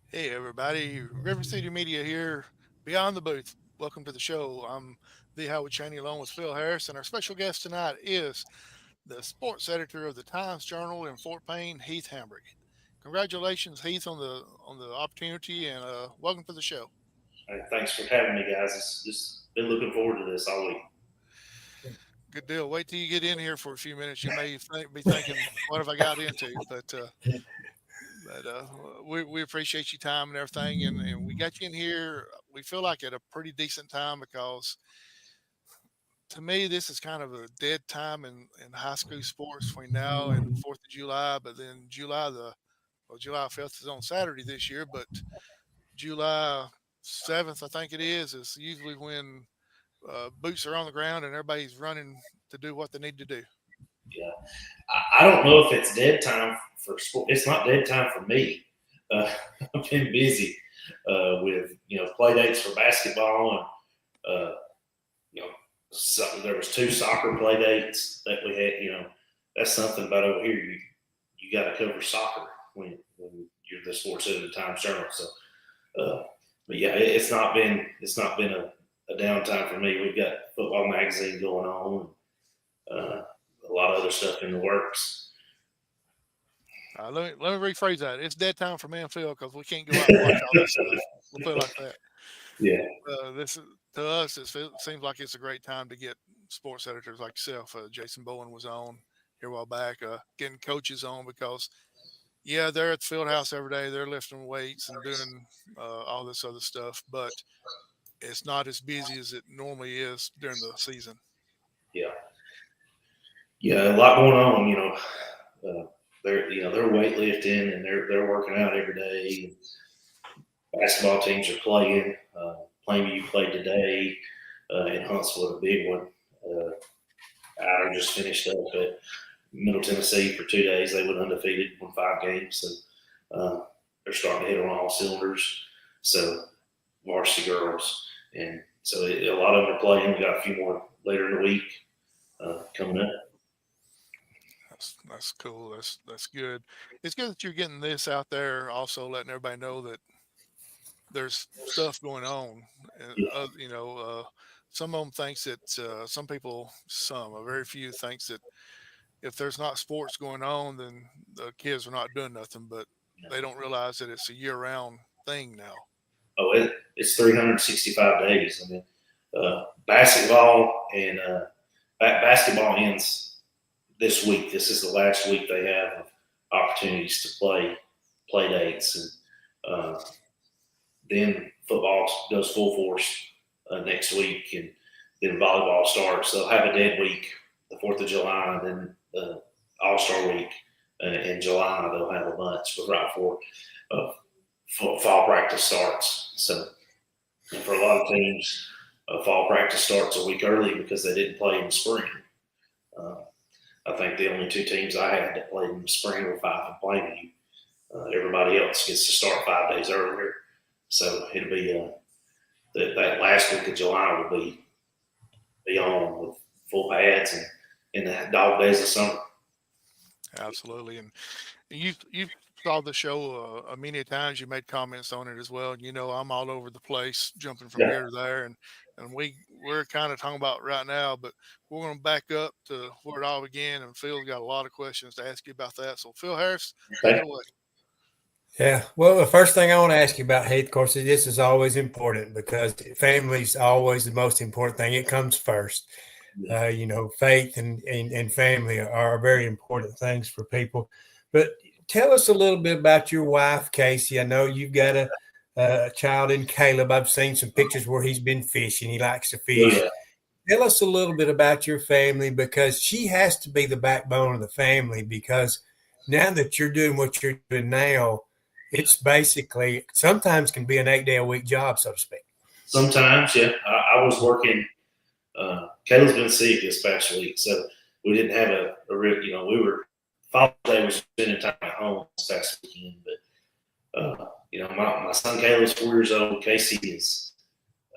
Hey everybody, RiverCity-Media here, beyond the booth. Welcome to the show. I'm the Howard Cheney along with Phil Harris, and our special guest tonight is the sports editor of the Times Journal in Fort Payne, Heath Hambrick. Congratulations, Heath, on the opportunity, and welcome to the show. Hey, thanks for having me, guys. It's just been looking forward to this all week. Good deal. Wait till you get in here for a few minutes. You may be thinking, "What have I got into?" But we appreciate your time and everything, and we got you in here. We feel like at a pretty decent time because to me, this is kind of a dead time in high school sports between now and Fourth of July. But then July 5th is on Saturday this year, but July 7th, I think it is usually when boots are on the ground and everybody's running to do what they need to do. Yeah, I don't know if it's dead time for sport. It's not dead time for me. Uh, I've been busy with play dates for basketball and there was two soccer play dates that we had. That's something about over here. You got to cover soccer when you're the sports editor of the Times Journal. So, uh, but yeah, it's not been a downtime for me. We've got football magazine going on. A lot of other stuff in the works. Let me rephrase that. It's dead time for me and Phil because we can't go out and watch all this stuff. We'll put it like that. Yeah, This is to us. Seems like it's a great time to get sports editors like yourself. Jason Bowen was on here a while back, getting coaches on because yeah, they're at the field house every day. They're lifting weights and doing all this other stuff, but it's not as busy as it normally is during the season. yeah, yeah. A lot going on. They're weightlifting and they're working out every day. Basketball teams are playing. Plainview played today in Huntsville, a big one. Uh, Outer just finished up at Middle Tennessee for 2 days. They went undefeated, won 5 games. So they're starting to hit on all cylinders. So varsity girls, and so a lot of them are playing. We got a few more later in the week coming up. That's cool. That's good. It's good that you're getting this out there. Also, letting everybody know that there's stuff going on. And, Yeah. some of them thinks that a very few thinks that if there's not sports going on, then the kids are not doing nothing. But they don't realize that it's a year-round thing now. It's 365 days. I mean, basketball and basketball ends this week. This is the last week they have of opportunities to play dates, and then football goes full force next week, and then volleyball starts. They'll have a dead week, the 4th of July, and then All Star Week in July. They'll have a bunch, but right before uh, fall practice starts. So for a lot of teams, fall practice starts a week early because they didn't play in the spring. Uh, I think the only two teams I had that played in the spring were Fife and Plainview. Everybody else gets to start 5 days earlier. So it'll be that last week of July will be on with full pads and in the dog days of summer. Absolutely, and you saw the show many times. You made comments on it as well. And I'm all over the place, jumping from Yeah. here to there, and we're kind of talking about right now, but we're going to back up to where it all began. And Phil's got a lot of questions to ask you about that. So Phil Harris, take Okay. it away. Yeah. Well, the first thing I want to ask you about, Heath, of course, is this is always important because family's always the most important thing. It comes first. Yeah. Faith and family are very important things for people. But tell us a little bit about your wife, Casey. I know you've got a child in Caleb. I've seen some pictures where he's been fishing. He likes to fish. Yeah. Tell us a little bit about your family because she has to be the backbone of the family because now that you're doing what you're doing now, it's basically sometimes can be an 8 day a week job, so to speak. Sometimes, yeah. I was working. Caleb's been sick this past week, so we didn't have a real. We were Father's Day was spending time at home this past weekend, but my son Caleb's 4 years old. Casey is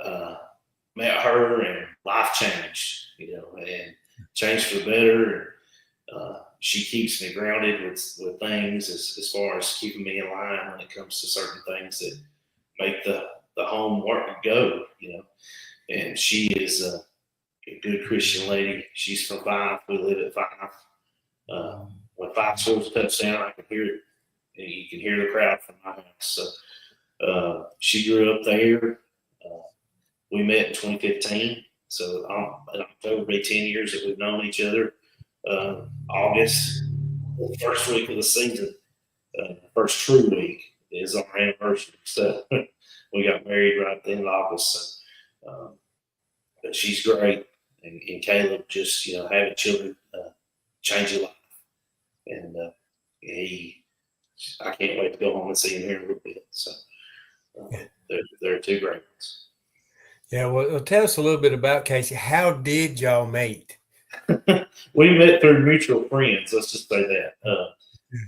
uh, met her and life changed, and changed for the better. And she keeps me grounded with things as far as keeping me in line when it comes to certain things that make the home work go, And she is a good Christian lady. She's from Five. We live at Five. When Five scores a touchdown, I can hear it. And you can hear the crowd from my house. So she grew up there. We met in 2015. So in October, be 10 years that we've known each other. August, the first week of the season, first true week is our anniversary. So we got married right at the end of August. So, but she's great. And Caleb just, having children change your life. And I can't wait to go home and see him here in a little bit. So they're two great ones. Yeah, well, tell us a little bit about Casey. How did y'all meet? We met through mutual friends. Let's just say that.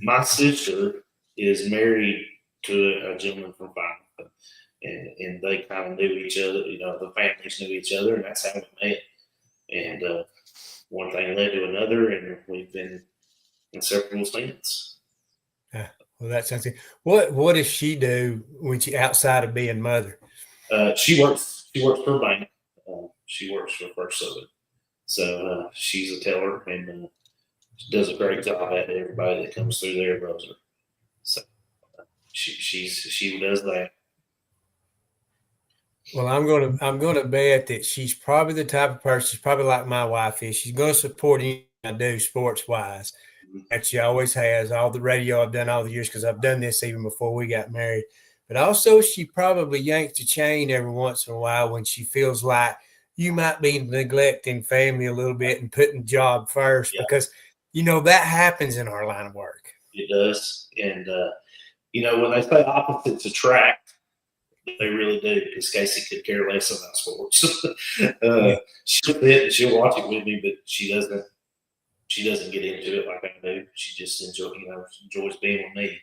My sister is married to a gentleman from Five, and they kind of knew each other. The families knew each other, and that's how we met. And one thing led to another, and we've been inseparable since. Well, that sounds good. What does she do when she outside of being mother? She works for a bank. She works for First Southern. So she's a teller and does a great job at it. Everybody that comes through there loves her. So she does that. Well, I'm gonna bet that she's probably the type of person. She's probably like my wife is. She's going to support anything I do sports wise. That she always has. All the radio I've done all the years because I've done this even before we got married. But also, she probably yanks the chain every once in a while when she feels like you might be neglecting family a little bit and putting job first because, that happens in our line of work. It does. And, when they say opposites attract, they really do because Casey could care less about sports. She'll watch it with me, but she doesn't get into it like I do. She just enjoys being with me.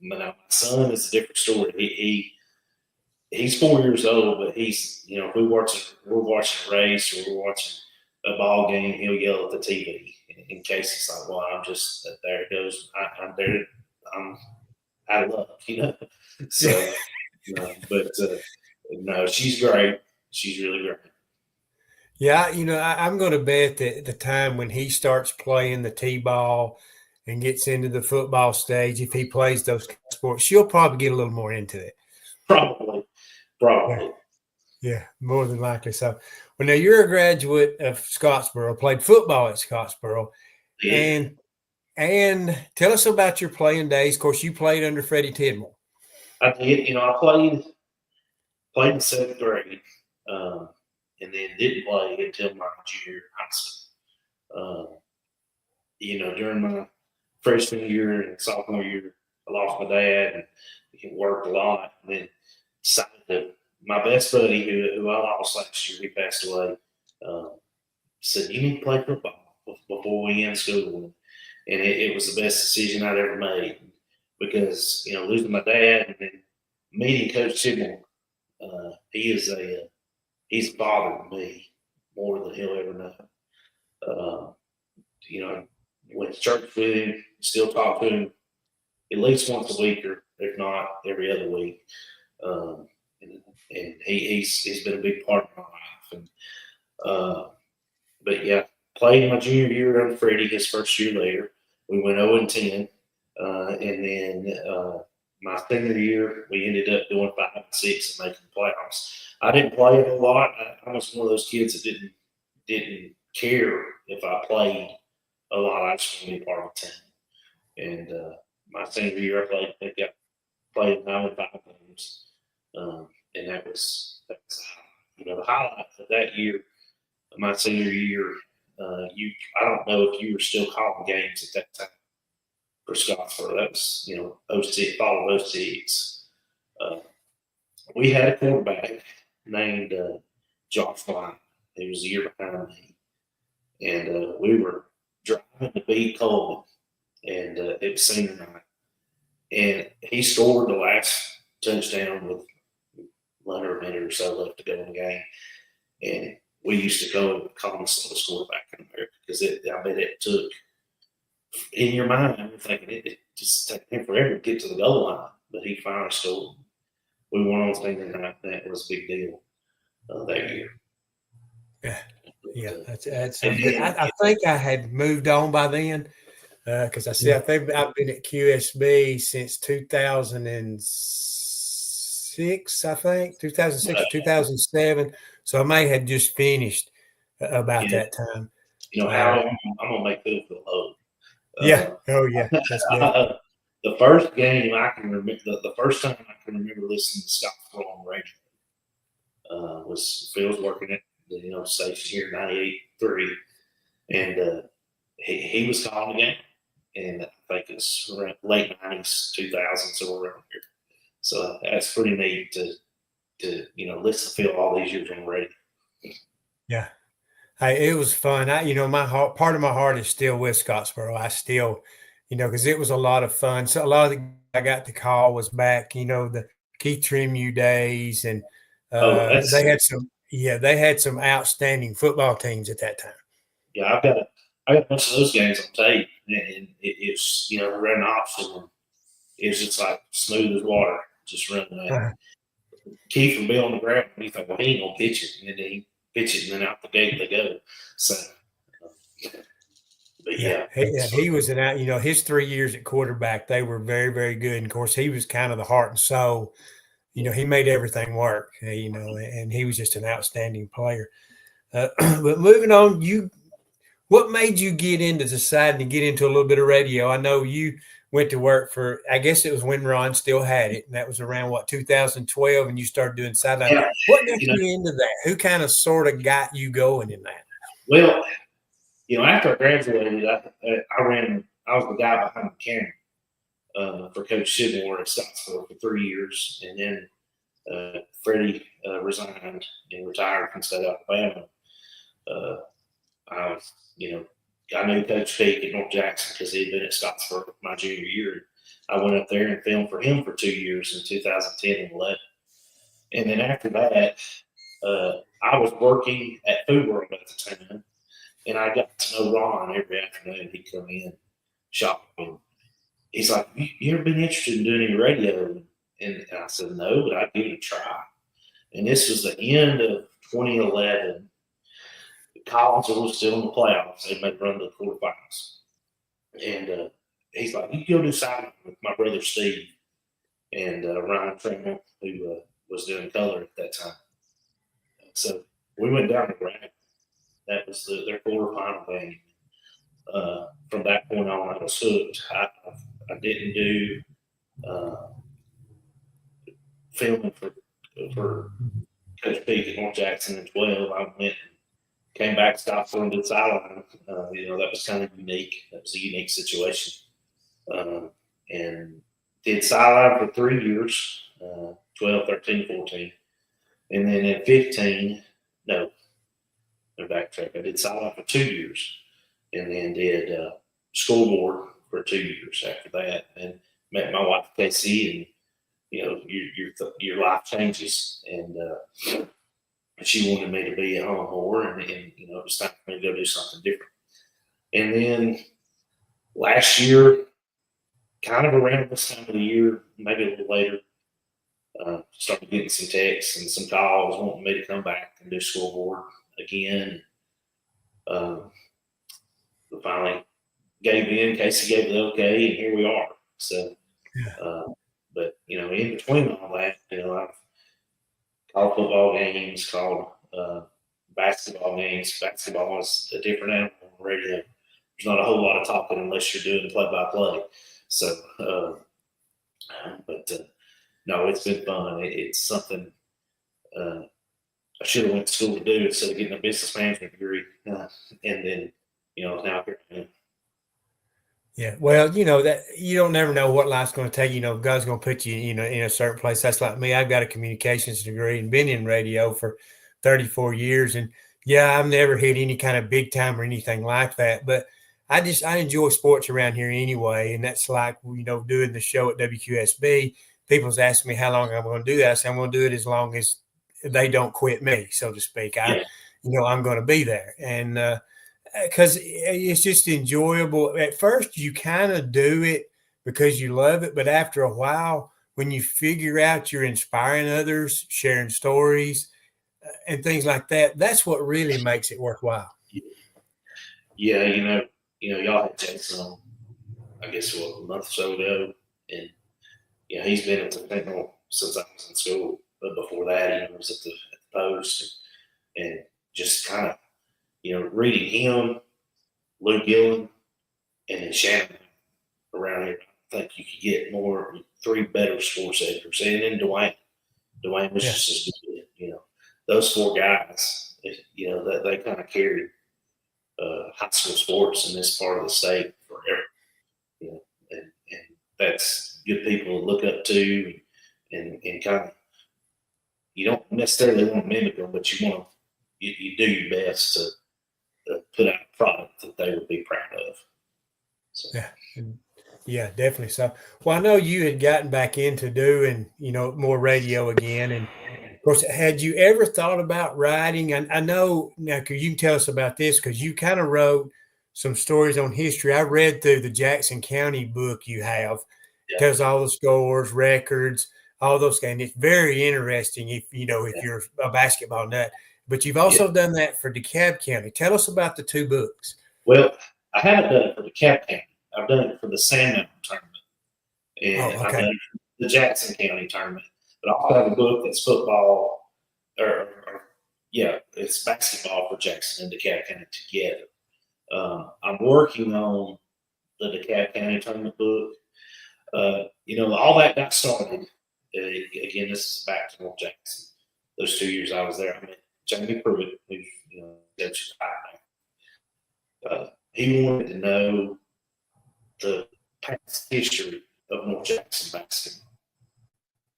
My son is a different story. He's 4 years old, but he's if we're watching a race or we're watching a ball game, he'll yell at the TV. In case he's like, "Well, I'm just there. It goes. I'm there. I'm out of luck," So, but no, she's great. She's really great. Yeah, I'm going to bet that the time when he starts playing the T-ball and gets into the football stage, if he plays those sports, she'll probably get a little more into it. Probably. Yeah, more than likely. So, well, now you're a graduate of Scottsboro, played football at Scottsboro, and tell us about your playing days. Of course, you played under Freddie Tidmore. I did. I played in seventh grade, and then didn't play until my junior high school. During my freshman year and sophomore year, I lost my dad and worked a lot. And then decided that my best buddy, who I lost last year, he passed away, said, "You need to play football before we end school." And it was the best decision I'd ever made because, losing my dad and then meeting Coach Tidmore, he's a father to me more than he'll ever know. Went to church with him, still talk to him at least once a week, or if not every other week. And he's been a big part of my life. And but yeah, played my junior year under Freddie, his first year there. We went 0-10, and then my senior year we ended up doing 5-6 and making the playoffs. I didn't play a lot. I was one of those kids that didn't care if I played a lot. I just wanted to be part of the team. And my senior year, I played 9 and 5 games, and that was the highlight of that year. My senior year, I don't know if you were still calling games at that time for Scottsboro. That was 06, fall of 06. We had a quarterback named Josh White. He was a year behind me, and we were driving to beat Coleman, and it was senior night, and he scored the last touchdown with under a minute or so left to go in the game, and we used to call him the slowest quarterback in America because it took in your mind, you're thinking it just takes him forever to get to the goal line, but he finally scored. We won on Sunday night. That was a big deal that year. Yeah, that's And good. then, I think I had moved on by then because I think I've been at QSB since 2006. I think 2006 or 2007. So I may have just finished about that time. how I'm gonna make Phil feel old. Yeah. Oh yeah. That's definitely. The first game I can remember, the first time I can remember listening to Scottsboro on the radio was Phil's working at the station here, 98.3, and he was calling the game, and I think it's late 90s, 2000, so around here. So that's pretty neat to listen to Phil all these years on the radio. Yeah. Hey, it was fun. My heart, part of my heart is still with Scottsboro. I still, because it was a lot of fun. So a lot of the I got to call was back, the Keith Tremue days, and they had some outstanding football teams at that time. Yeah, I got a bunch of those games on tape, and it's ran option, and it was just like smooth as water, just running that. Uh-huh. Keith would be on the ground, and he thought, well, he ain't gonna pitch it, and then he pitch it, and then out the gate they go. So, but he was his 3 years at quarterback, they were very, very good. And of course, he was kind of the heart and soul. He made everything work. And he was just an outstanding player. But moving on, what made you get into deciding to get into a little bit of radio? I know you went to work for, I guess it was when Ron still had it, and that was around 2012, and you started doing sideline. Yeah, what got you into that? Who kind of sort of got you going in that? Well, after I graduated, I was the guy behind the camera for Coach Tidmore at Scottsboro for 3 years, and then Freddie resigned and retired from State Alabama. I knew Coach Heath at North Jackson because he had been at Scottsboro my junior year. I went up there and filmed for him for 2 years in 2010 and 11. And then after that, I was working at Food World at the time, and I got to know Ron every afternoon. He'd come in, shop, and he's like, you ever been interested in doing any radio? And I said, no, but I'd give it a try. And this was the end of 2011. Collins was still in the playoffs. They made a run to the quarterfinals. And he's like, you can go do sideline with my brother Steve and Ryan Trammell, who was doing color at that time. So we went down to Grant. That was their quarterfinal game. From that point on, I was hooked. I didn't do filming for Coach Peak at North Jackson in 12. I went and came back, stopped on the sideline. That was kind of unique. That was a unique situation. And did sideline for 3 years, 12, 13, 14. And then in 15, no, I'm backtrack. I did sideline for 2 years and then did scoreboard for 2 years after that. And met my wife, Casey, and, your life changes. And she wanted me to be at home more, and it was time for me to go do something different. And then last year, kind of around this time of the year, maybe a little later, started getting some texts and some calls wanting me to come back and do scoreboard again. We finally gave in. Casey gave the okay, and here we are. So, but in between all that, I've called football games, called basketball games. Basketball is a different animal on the radio. There's not a whole lot of talking unless you're doing play-by-play. So, no, it's been fun. It's something I should have went to school to do instead of getting a business management degree. And then, now here I am. Yeah, well, that you don't never know what life's going to take. God's going to put you, in a certain place. That's like me. I've got a communications degree and been in radio for 34 years. And yeah, I've never hit any kind of big time or anything like that. But I enjoy sports around here anyway. And that's like, doing the show at WQSB. People's asking me how long I'm going to do that. I say I'm going to do it as long as they don't quit me, so to speak. I'm going to be there. And because it's just enjoyable. At first, you kind of do it because you love it, but after a while, when you figure out you're inspiring others, sharing stories, and things like that, that's what really makes it worthwhile. Yeah, y'all had Jason on, I guess, a month or so ago, and he's been at the Sentinel since I was in school. But before that, he was at the Post, and just kind of, reading him, Lou Gillen, and then Shannon around here. I think you could get three better sports editors, and then Dwayne. Dwayne was just as good. Those four guys, that they kind of carried high school sports in this part of the state forever. And that's good people to look up to, and kind of, you don't necessarily want to mimic them, but you do your best to put out a product that they would be proud of. So. Yeah, definitely. So, well, I know you had gotten back into doing, more radio again. And of course, had you ever thought about writing? I know now, you can tell us about this because you kind of wrote some stories on history. I read through the Jackson County book you have. It tells all the scores, records, all those things. It's very interesting if you're a basketball nut. But you've also done that for DeKalb County. Tell us about the two books. Well, I haven't done it for DeKalb County. I've done it for the Sand Mountain tournament, and I've done it for the Jackson County tournament. But I also have a book that's football, it's basketball for Jackson and DeKalb County together. I'm working on the DeKalb County tournament book. All that got started. Again, this is back to North Jackson. Those 2 years I was there, I met Jamie Pruitt, who's Coach he wanted to know the past history of North Jackson basketball.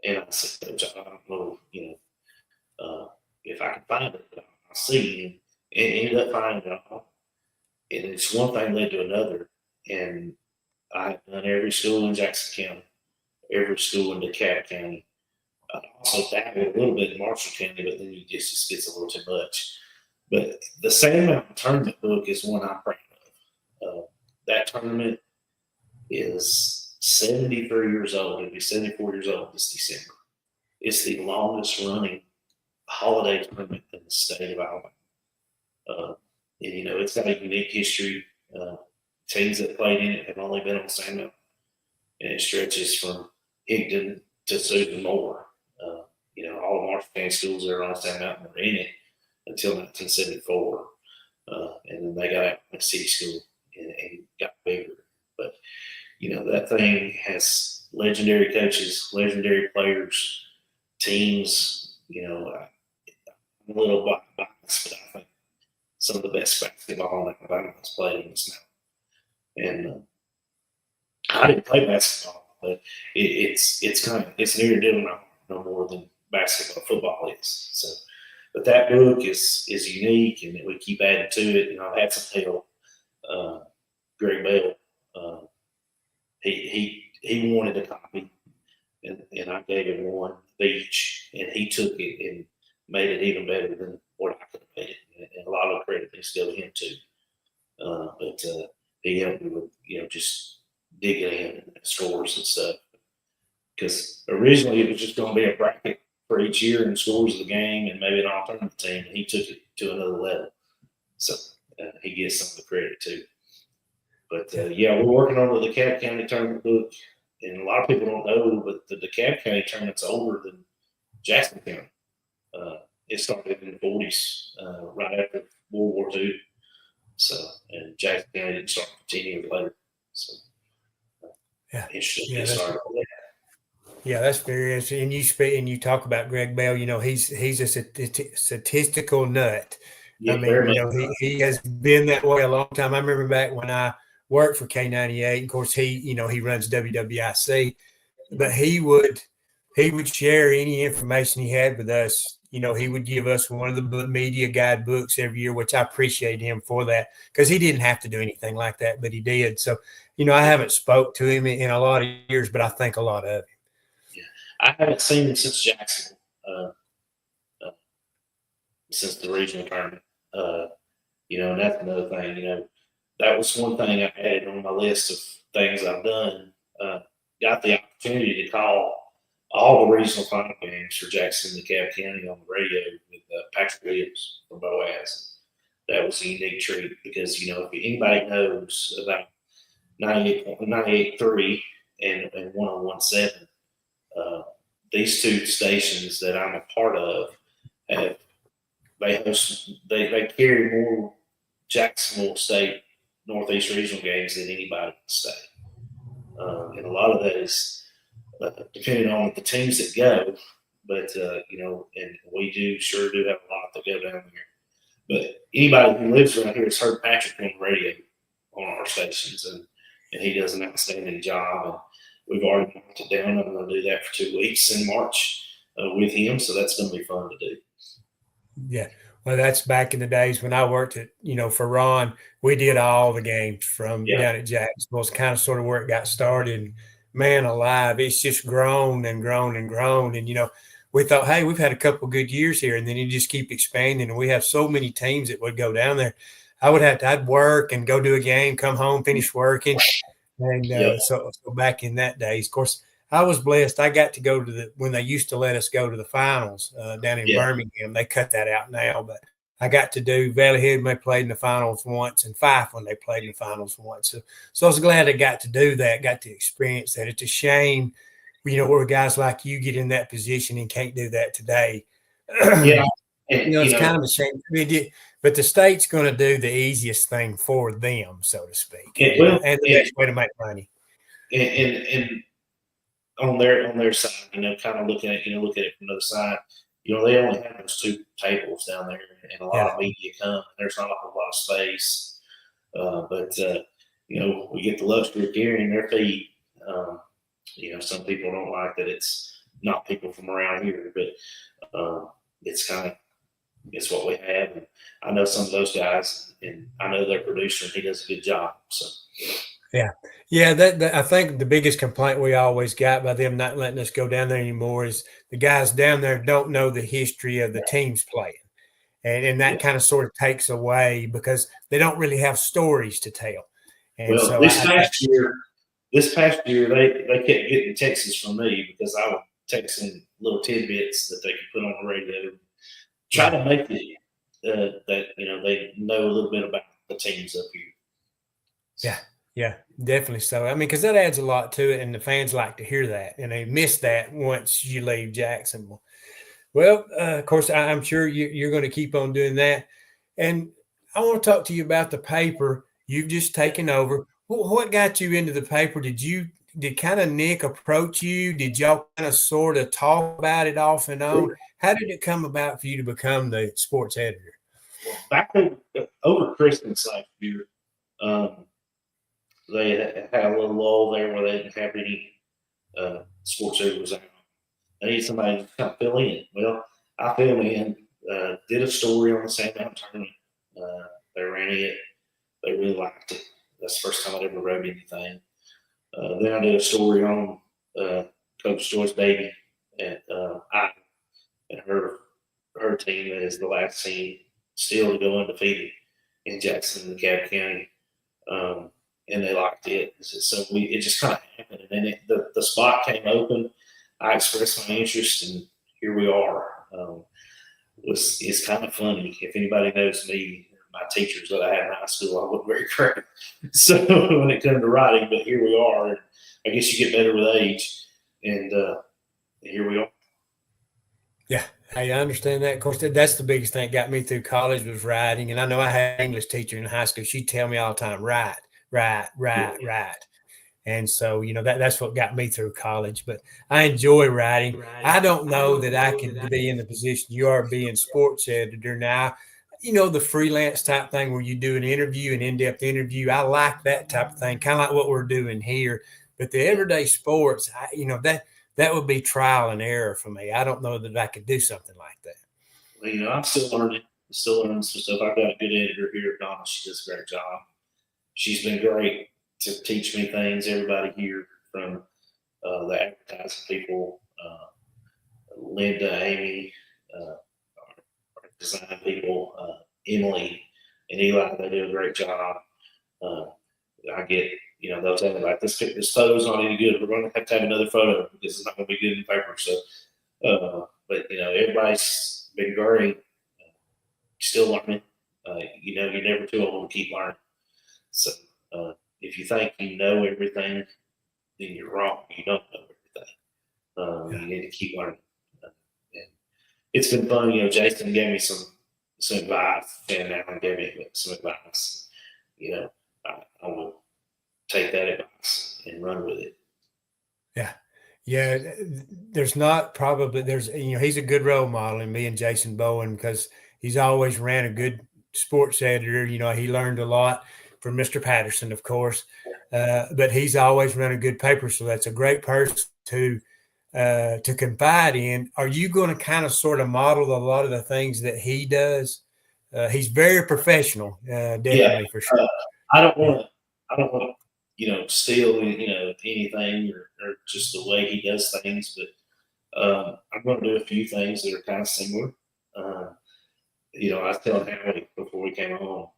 And I said, Coach, I don't know, if I can find it, but I'll see. And ended up finding it all. And it's one thing led to another. And I've done every school in Jackson County, every school in DeKalb County. I also dabbled a little bit in Marshall County, but then it just gets a little too much. But the Sand Mountain tournament book is one I'm proud of. That tournament is 73 years old. It'll be 74 years old this December. It's the longest running holiday tournament in the state of Alabama. And, it's got a unique history. Teams that played in it have only been on Sand Mountain. And it stretches from Higdon to Susan Moore. All the Marshall County schools that are on Sand Mountain were in it until 1974. And then they got out of city school and got bigger. But, that thing has legendary coaches, legendary players, teams. I'm a little biased, but I think some of the best basketball in Alabama is played in this now. And I didn't play basketball, but it's near and dear to my heart no more than basketball, football is. So, but that book is unique, and we keep adding to it. I've had some help. Greg Bell, he wanted a copy, and I gave him one each, and he took it and made it even better than what I could have made it. And a lot of the credit needs to go to him too. But he helped me with just digging in and scores and stuff. Because originally it was just going to be a bracket for each year and scores of the game and maybe an alternative team, and he took it to another level. So he gets some of the credit too. But we're working on the DeKalb County tournament book, and a lot of people don't know, but the DeKalb County tournament's older than Jackson County. It started in the 40s, right after World War II. So, and Jackson County didn't start 10 years later. So, that's very interesting. And you talk about Greg Bell. He's a statistical nut. He has been that way a long time. I remember back when I worked for K98. Of course, he runs WWIC, but he would share any information he had with us. He would give us one of the media guide books every year, which I appreciate him for that, because he didn't have to do anything like that, but he did. So, I haven't spoke to him in a lot of years, but I think a lot of him. Yeah, I haven't seen him since Jackson, since the regional tournament. And that's another thing. That was one thing I added on my list of things I've done. Got the opportunity to call all the regional final games for Jackson and DeKalb County on the radio with Patrick Williams from Boaz. That was a unique treat because, if anybody knows about 98.3 and 101.7, these two stations that I'm a part of they carry more Jacksonville State Northeast Regional games than anybody in the state. And a lot of that is depending on the teams that go, but and we sure do have a lot that go down there. But anybody who lives around here has heard Patrick on the radio on our stations, and he does an outstanding job. And we've already marked it down. I'm going to do that for 2 weeks in March with him, so that's going to be fun to do. Yeah. Well, that's back in the days when I worked at, for Ron, we did all the games from down at Jacksonville. It's kind of sort of where it got started. And man alive, it's just grown and grown and grown. And, we thought, hey, we've had a couple good years here, and then you just keep expanding. And we have so many teams that would go down there. I'd work and go do a game, come home, finish working. And so back in that days, of course, I was blessed. I got to go to when they used to let us go to the finals down in Birmingham. They cut that out now, but I got to do Valley Head when they played in the finals once, and Fife when they played in the finals once. So I was glad I got to do that, got to experience that. It's a shame, where guys like you get in that position and can't do that today. Yeah. It's kind of a shame. But the state's going to do the easiest thing for them, so to speak, and the best way to make money. And on their side, kind of look at it from the other side. They only have those two tables down there, and a lot of media come. And there's not a whole lot of space, but we get the luxury of carrying their feed. Some people don't like that it's not people from around here, but it's what we have. And I know some of those guys, and I know their producer, and he does a good job. So. Yeah. That I think the biggest complaint we always got by them not letting us go down there anymore is the guys down there don't know the history of the teams playing, and that kind of sort of takes away because they don't really have stories to tell. And so this past year, they kept getting texts from me because I would text them little tidbits that they could put on the radio, try to make it that they know a little bit about the teams up here. Yeah, definitely so. I mean, because that adds a lot to it, and the fans like to hear that, and they miss that once you leave Jacksonville. Well, of course, I'm sure you're going to keep on doing that. And I want to talk to you about the paper you've just taken over. What got you into the paper? Did kind of Nick approach you? Did y'all kind of sort of talk about it off and on? How did it come about for you to become the sports editor? Well, back over Christmas last year, they had a little lull there where they didn't have any sports editors out. They needed somebody to kind of fill in. Well, I filled in, did a story on the Sand Mountain tournament. They ran it. They really liked it. That's the first time I'd ever wrote anything. Then I did a story on Coach Joyce Davey at Iowa and her team that is the last team still to go undefeated in Jackson and DeKalb County. And they liked it. So it just kind of happened. And then the spot came open. I expressed my interest, and here we are. It's kind of funny. If anybody knows me, my teachers that I had in high school, I wasn't very crap. So when it comes to writing, but here we are. And I guess you get better with age, and here we are. Yeah, I understand that. Of course, that's the biggest thing that got me through college was writing. And I know I had an English teacher in high school. She'd tell me all the time, write. And so, that's what got me through college. But I enjoy writing. I don't know that I could be in the position you are being sports editor now. The freelance type thing where you do an interview, an in-depth interview. I like that type of thing, kind of like what we're doing here. But the everyday sports, that would be trial and error for me. I don't know that I could do something like that. Well, I'm still learning. Some stuff. I've got a good editor here, Donna. She does a great job. She's been great to teach me things. Everybody here from the advertising people, Linda, Amy, our design people, Emily, and Eli, they do a great job. I get, they'll tell me like this photo's not any good. We're going to have another photo because it's not going to be good in the paper. So, but everybody's been great. Still learning. You're never too old to keep learning. So, if you think you know everything, then you're wrong. You don't know everything. You need to keep learning. And it's been fun. Jason gave me some advice, and Alan gave me some advice. I will take that advice and run with it. Yeah. He's a good role model in me and Jason Bowen because he's always ran a good sports editor. He learned a lot from Mr. Patterson, of course, but he's always run a good paper. So that's a great person to confide in. Are you going to kind of sort of model a lot of the things that he does? He's very professional, definitely for sure. I don't want to, steal, anything or just the way he does things, but I'm going to do a few things that are kind of similar. I was telling Howie before we came on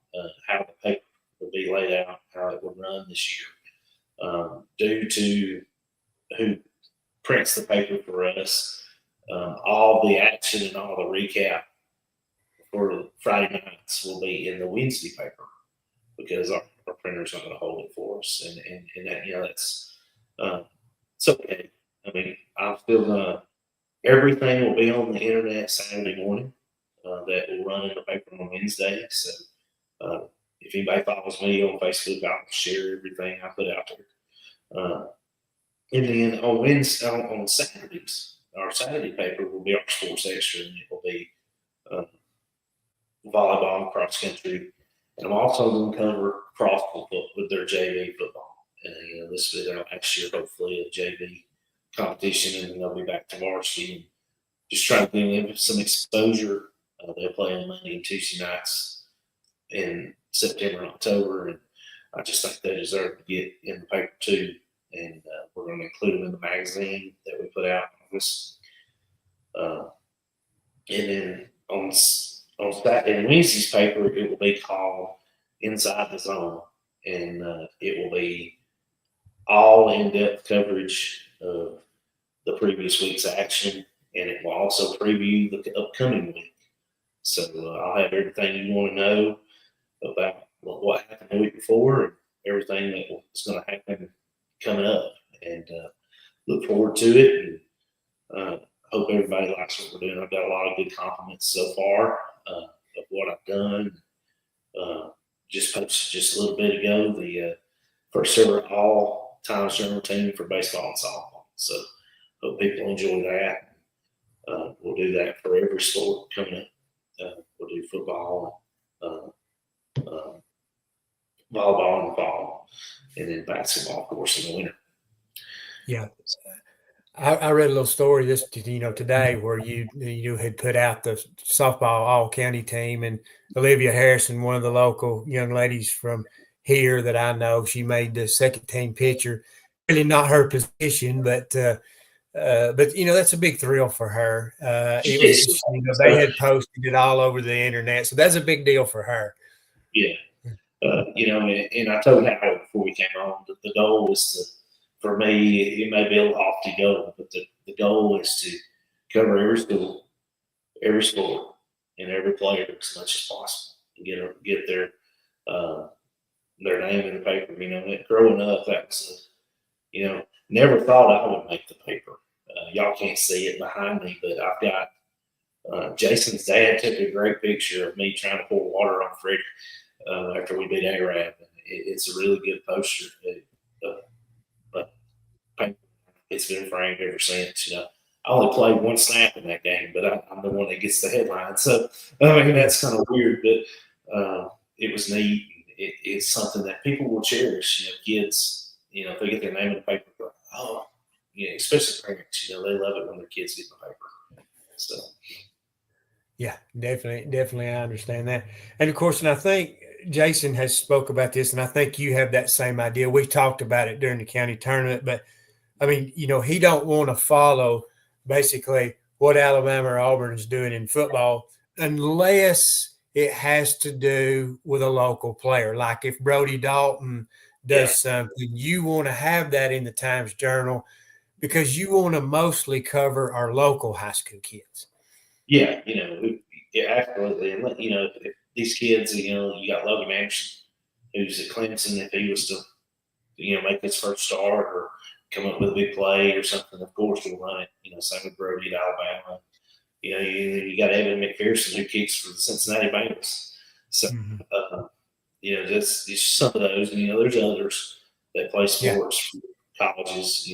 how the paper would be laid out, how it would run this year, due to who prints the paper for us. All the action and all the recap for Friday nights will be in the Wednesday paper because our printer's not going to hold it for us, and that that's it's okay. I mean, I'm still gonna everything will be on the internet Saturday morning. That will run in the paper on Wednesday. So if anybody follows me on Facebook, I'll share everything I put out there. And then on Wednesday, on Saturdays, our Saturday paper will be our sports extra, and it will be volleyball and cross country. And I'm also going to cover cross football with their JV football. And this will be their next year, hopefully, a JV competition, and then they'll be back to varsity. And just try to give them some exposure. They'll play on Monday and Tuesday nights in September and October, and I just think they deserve to get in the paper too. And we're going to include them in the magazine that we put out in August. And then on Saturday and Wednesday's paper, it will be called Inside the Zone, and it will be all in-depth coverage of the previous week's action, and it will also preview the upcoming week. So I'll have everything you want to know about what happened the week before and everything that is going to happen coming up, and look forward to it. And hope everybody likes what we're doing. I've got a lot of good compliments so far of what I've done. Just posted just a little bit ago the first ever all-time general team for baseball and softball. So hope people enjoy that. We'll do that for every sport coming up. We'll do football, volleyball in the fall, and then basketball, of course, in the winter. Yeah. I read a little story today where you had put out the softball all-county team, and Olivia Harrison, one of the local young ladies from here that I know, she made the second team pitcher. Really not her position, but that's a big thrill for her. They had posted it all over the internet, so that's a big deal for her. Yeah, and I told Howard before we came on that the goal is to. For me, it may be a lofty goal, but the goal is to cover every school, every sport, and every player as much as possible and get their name in the paper. Growing up, that was, never thought I would make the paper. Y'all can't see it behind me, but I've got Jason's dad took a great picture of me trying to pour water on Freddie after we beat A-Rab. It's a really good poster. It's been framed ever since. I only played one snap in that game, but I'm the one that gets the headline. So, that's kind of weird, but it was neat. It's something that people will cherish. Kids, if they get their name in the paper, especially parents, they love it when their kids get the paper. So, yeah, definitely, I understand that. And of course, and I think Jason has spoke about this, and I think you have that same idea. We talked about it during the county tournament, but he don't want to follow basically what Alabama or Auburn is doing in football unless it has to do with a local player. Like if Brody Dalton does something, you want to have that in the Times Journal because you want to mostly cover our local high school kids. Yeah, absolutely. And, if these kids, you got Logan Anderson, who's at Clemson, if he was to, make his first start or come up with a big play or something, of course we'll run it. Same with Brody at Alabama. You got Evan McPherson who kicks for the Cincinnati Bengals. So, just some of those. And, there's others that play sports for colleges,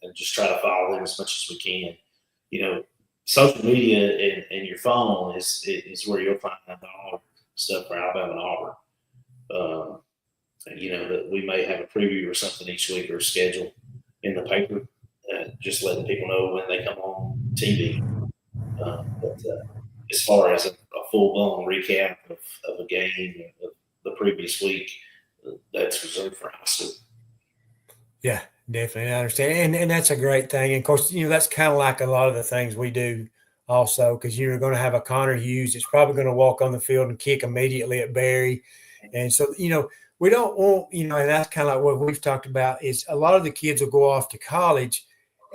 and just try to follow them as much as we can. Social media and your phone is where you'll find all stuff for Alabama and Auburn. That we may have a preview or something each week or a schedule in the paper, just letting people know when they come on TV. But as far as a full-blown recap of a game of the previous week, that's reserved for high school. Yeah, definitely. I understand. And that's a great thing. And, of course, that's kind of like a lot of the things we do also because you're going to have a Connor Hughes that's probably going to walk on the field and kick immediately at Barry. And so, we don't want, and that's kind of like what we've talked about is a lot of the kids will go off to college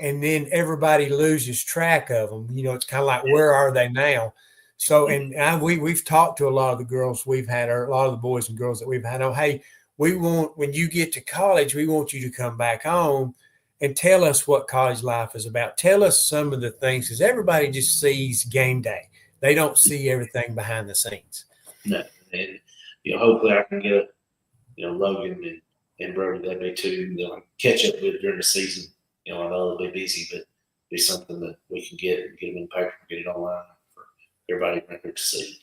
and then everybody loses track of them. It's kind of like, where are they now? So, and we've talked to a lot of the girls we've had, or a lot of the boys and girls that we've had. Oh, hey, when you get to college, we want you to come back home and tell us what college life is about. Tell us some of the things, because everybody just sees game day. They don't see everything behind the scenes. No, and hopefully I can get Logan and Brody that way too. Catch up with during the season. I know they'll be busy, but be something that we can get them in the paper, get it online for everybody to see.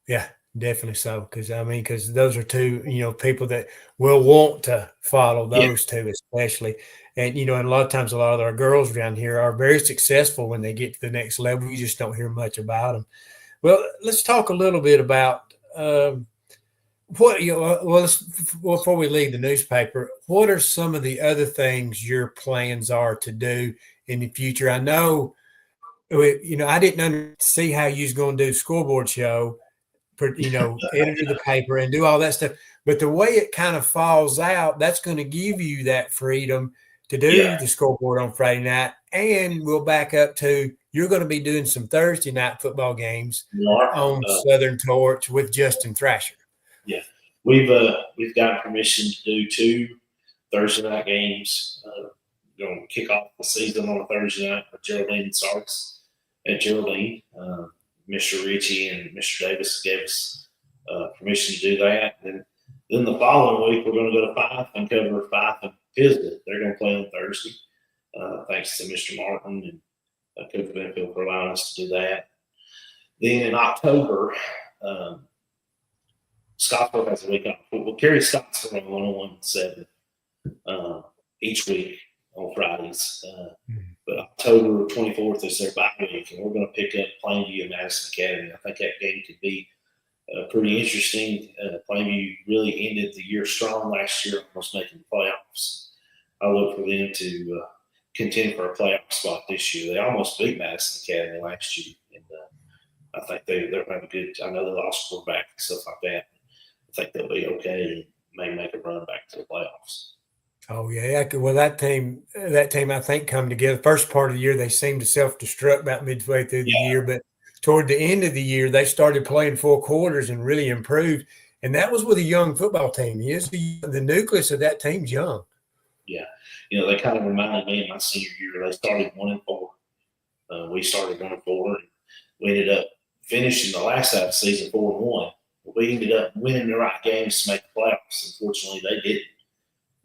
Yeah, definitely so. Because those are two, people that will want to follow those two, especially. And, and a lot of times, a lot of our girls around here are very successful when they get to the next level. You just don't hear much about them. Well, let's talk a little bit about before we leave the newspaper, what are some of the other things your plans are to do in the future? I know, I didn't see how you was going to do scoreboard show, editor the paper and do all that stuff. But the way it kind of falls out, that's going to give you that freedom to do the scoreboard on Friday night. And we'll back up to you're going to be doing some Thursday night football games on Southern Torch with Justin Thrasher. Yeah, we've got permission to do 2 Thursday night games. Going to kick off the season on a Thursday night with Geraldine and Sarks at Geraldine. Mr. Ritchie and Mr. Davis gave us permission to do that. And then the following week, we're going to go to Fife and cover Fife and Pisgah. They're going to play on Thursday. Thanks to Mr. Martin and Coach Benfield for allowing us to do that. Then in October, Scottsboro has a week off. We'll carry Scottsboro on 101-7 each week on Fridays. But October 24th is their bye week, and we're going to pick up Plainview and Madison Academy. I think that game could be pretty interesting. Plainview really ended the year strong last year, almost making the playoffs. I look for them to contend for a playoff spot this year. They almost beat Madison Academy last year, and I think they'll have a good – I know they lost quarterback and stuff like that. I think they'll be okay and may make a run back to the playoffs. Oh, yeah. Well, that team, I think, come together. First part of the year, they seemed to self-destruct about midway through the year. But toward the end of the year, they started playing 4 quarters and really improved. And that was with a young football team. The nucleus of that team's young. Yeah. They kind of reminded me of my senior year. They started 1-4. We started 1-4. And we ended up finishing the last half of the season 4-1. We ended up winning the right games to make the playoffs. Unfortunately, they didn't.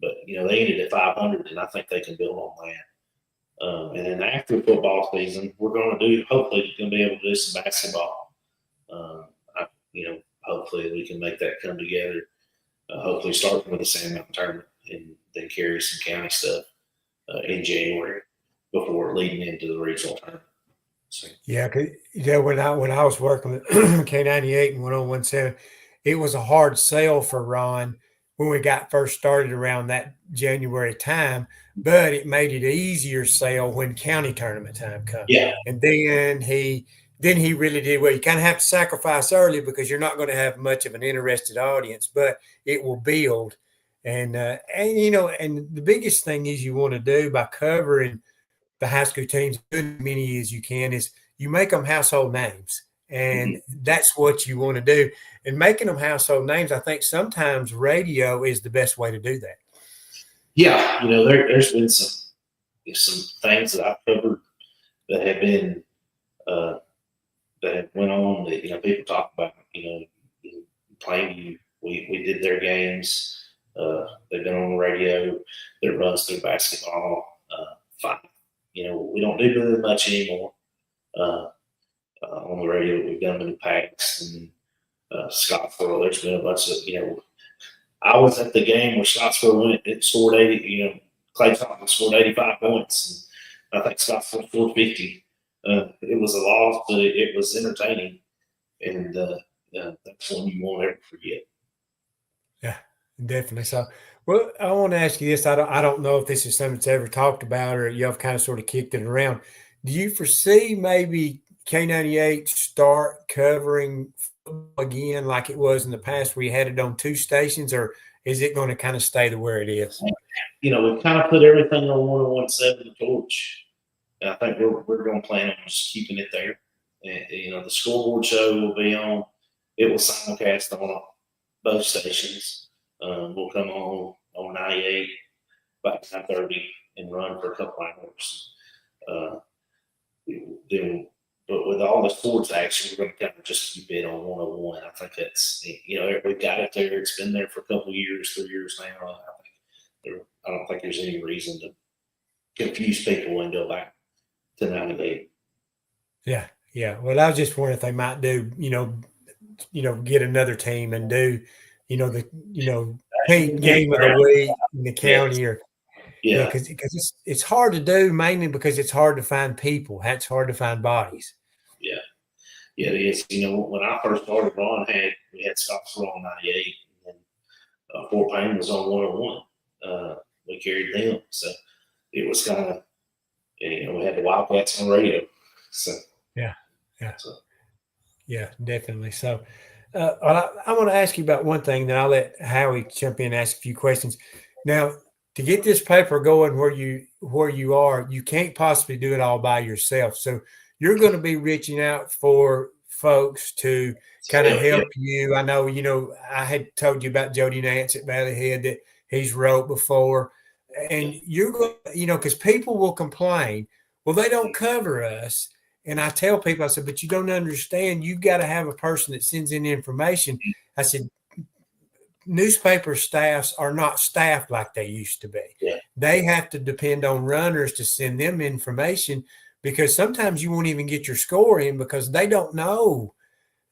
But, they ended at 500, and I think they can build on that. And then after football season, we're going to hopefully, going to be able to do some basketball. Hopefully we can make that come together. Hopefully starting with the Sand Mountain tournament and then carry some county stuff in January before leading into the regional tournament. So. Yeah, when I was working with K98 and 101.7, it was a hard sell for Ron when we got first started around that January time, but it made it easier sale when county tournament time comes. Yeah. And then he then he really did well. You kind of have to sacrifice early because you're not going to have much of an interested audience, but it will build. And the biggest thing is you want to do by covering the high school teams, as many as you can, is you make them household names. And that's what you want to do. And making them household names, I think sometimes radio is the best way to do that. Yeah, there's been some things that I've covered that have been that have went on that people talk about. Plainview, we did their games. They've been on the radio. That runs through basketball. Fine. We don't do really much anymore on the radio. We've done in the past. And Scottsboro, there's been a bunch of I was at the game where Scottsboro went. It scored 80. Clay Thompson scored 85 points. And I think Scottsboro scored 50. It was a loss, but it was entertaining, and that's one you won't ever forget. Yeah, definitely. So, well, I want to ask you this. I don't know if this is something that's ever talked about or y'all kind of sort of kicked it around. Do you foresee maybe K98 start covering again like it was in the past where you had it on 2 stations, or is it going to kind of stay to where it is? We've kind of put everything on 101.7 The Torch. And I think we're going to plan on just keeping it there. And, the scoreboard show will be on. It will simulcast on both stations. We'll come on 98 by 9:30 and run for a couple hours. But with all the sports action, we're going to kind of just keep it on 101. I think that's, we've got it there. It's been there for a couple of years, 3 years now. I don't think there's any reason to confuse people and go back to 98. Yeah. Well, I was just wondering if they might do, get another team and do, the pink game of the week in the county, or because it's hard to do, mainly because it's hard to find people. It's hard to find bodies. Yeah, it is. When I first started, we had Scottsboro on 98, and Fort Payne was on 101. We carried them, so it was kind of, we had the Wildcats on radio. So yeah, definitely. So I want to ask you about one thing, then I'll let Howie jump in and ask a few questions. Now, to get this paper going where you are, you can't possibly do it all by yourself. So you're going to be reaching out for folks to kind of help you. I know, I had told you about Jody Nance at Valleyhead that he's wrote before. And you're going to, because people will complain, well, they don't cover us. And I tell people, I said, but you don't understand. You've got to have a person that sends in information. I said, newspaper staffs are not staffed like they used to be. Yeah. They have to depend on runners to send them information, because sometimes you won't even get your score in because they don't know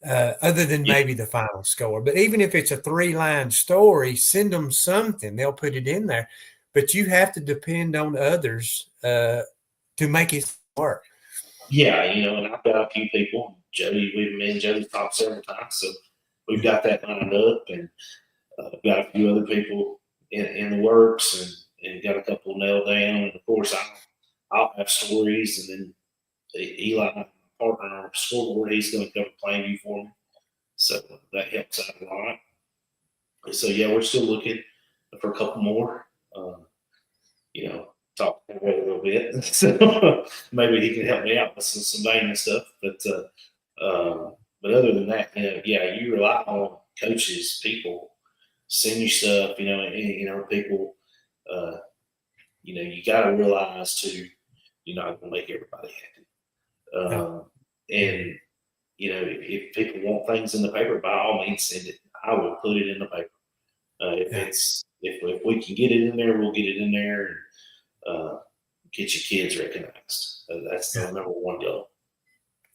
other than maybe the final score. But even if it's a 3-line story, send them something. They'll put it in there. But you have to depend on others to make it work. Yeah, and I've got a few people. Me and Jody talked several times, so we've got that lined up, and I've got a few other people in the works, and got a couple nailed down. And of course, I'll have stories, and then Eli, my partner on our scoreboard, he's going to cover Plainview for me, so that helps out a lot. So we're still looking for a couple more. Talk to him a little bit, so maybe he can help me out with some vein and stuff. But other than that, you rely on coaches, people send you stuff. People. You got to realize too, you're not going to make everybody happy. And if people want things in the paper, by all means, send it. I will put it in the paper. If we can get it in there, we'll get it in there. And, get your kids recognized. That's the number one goal.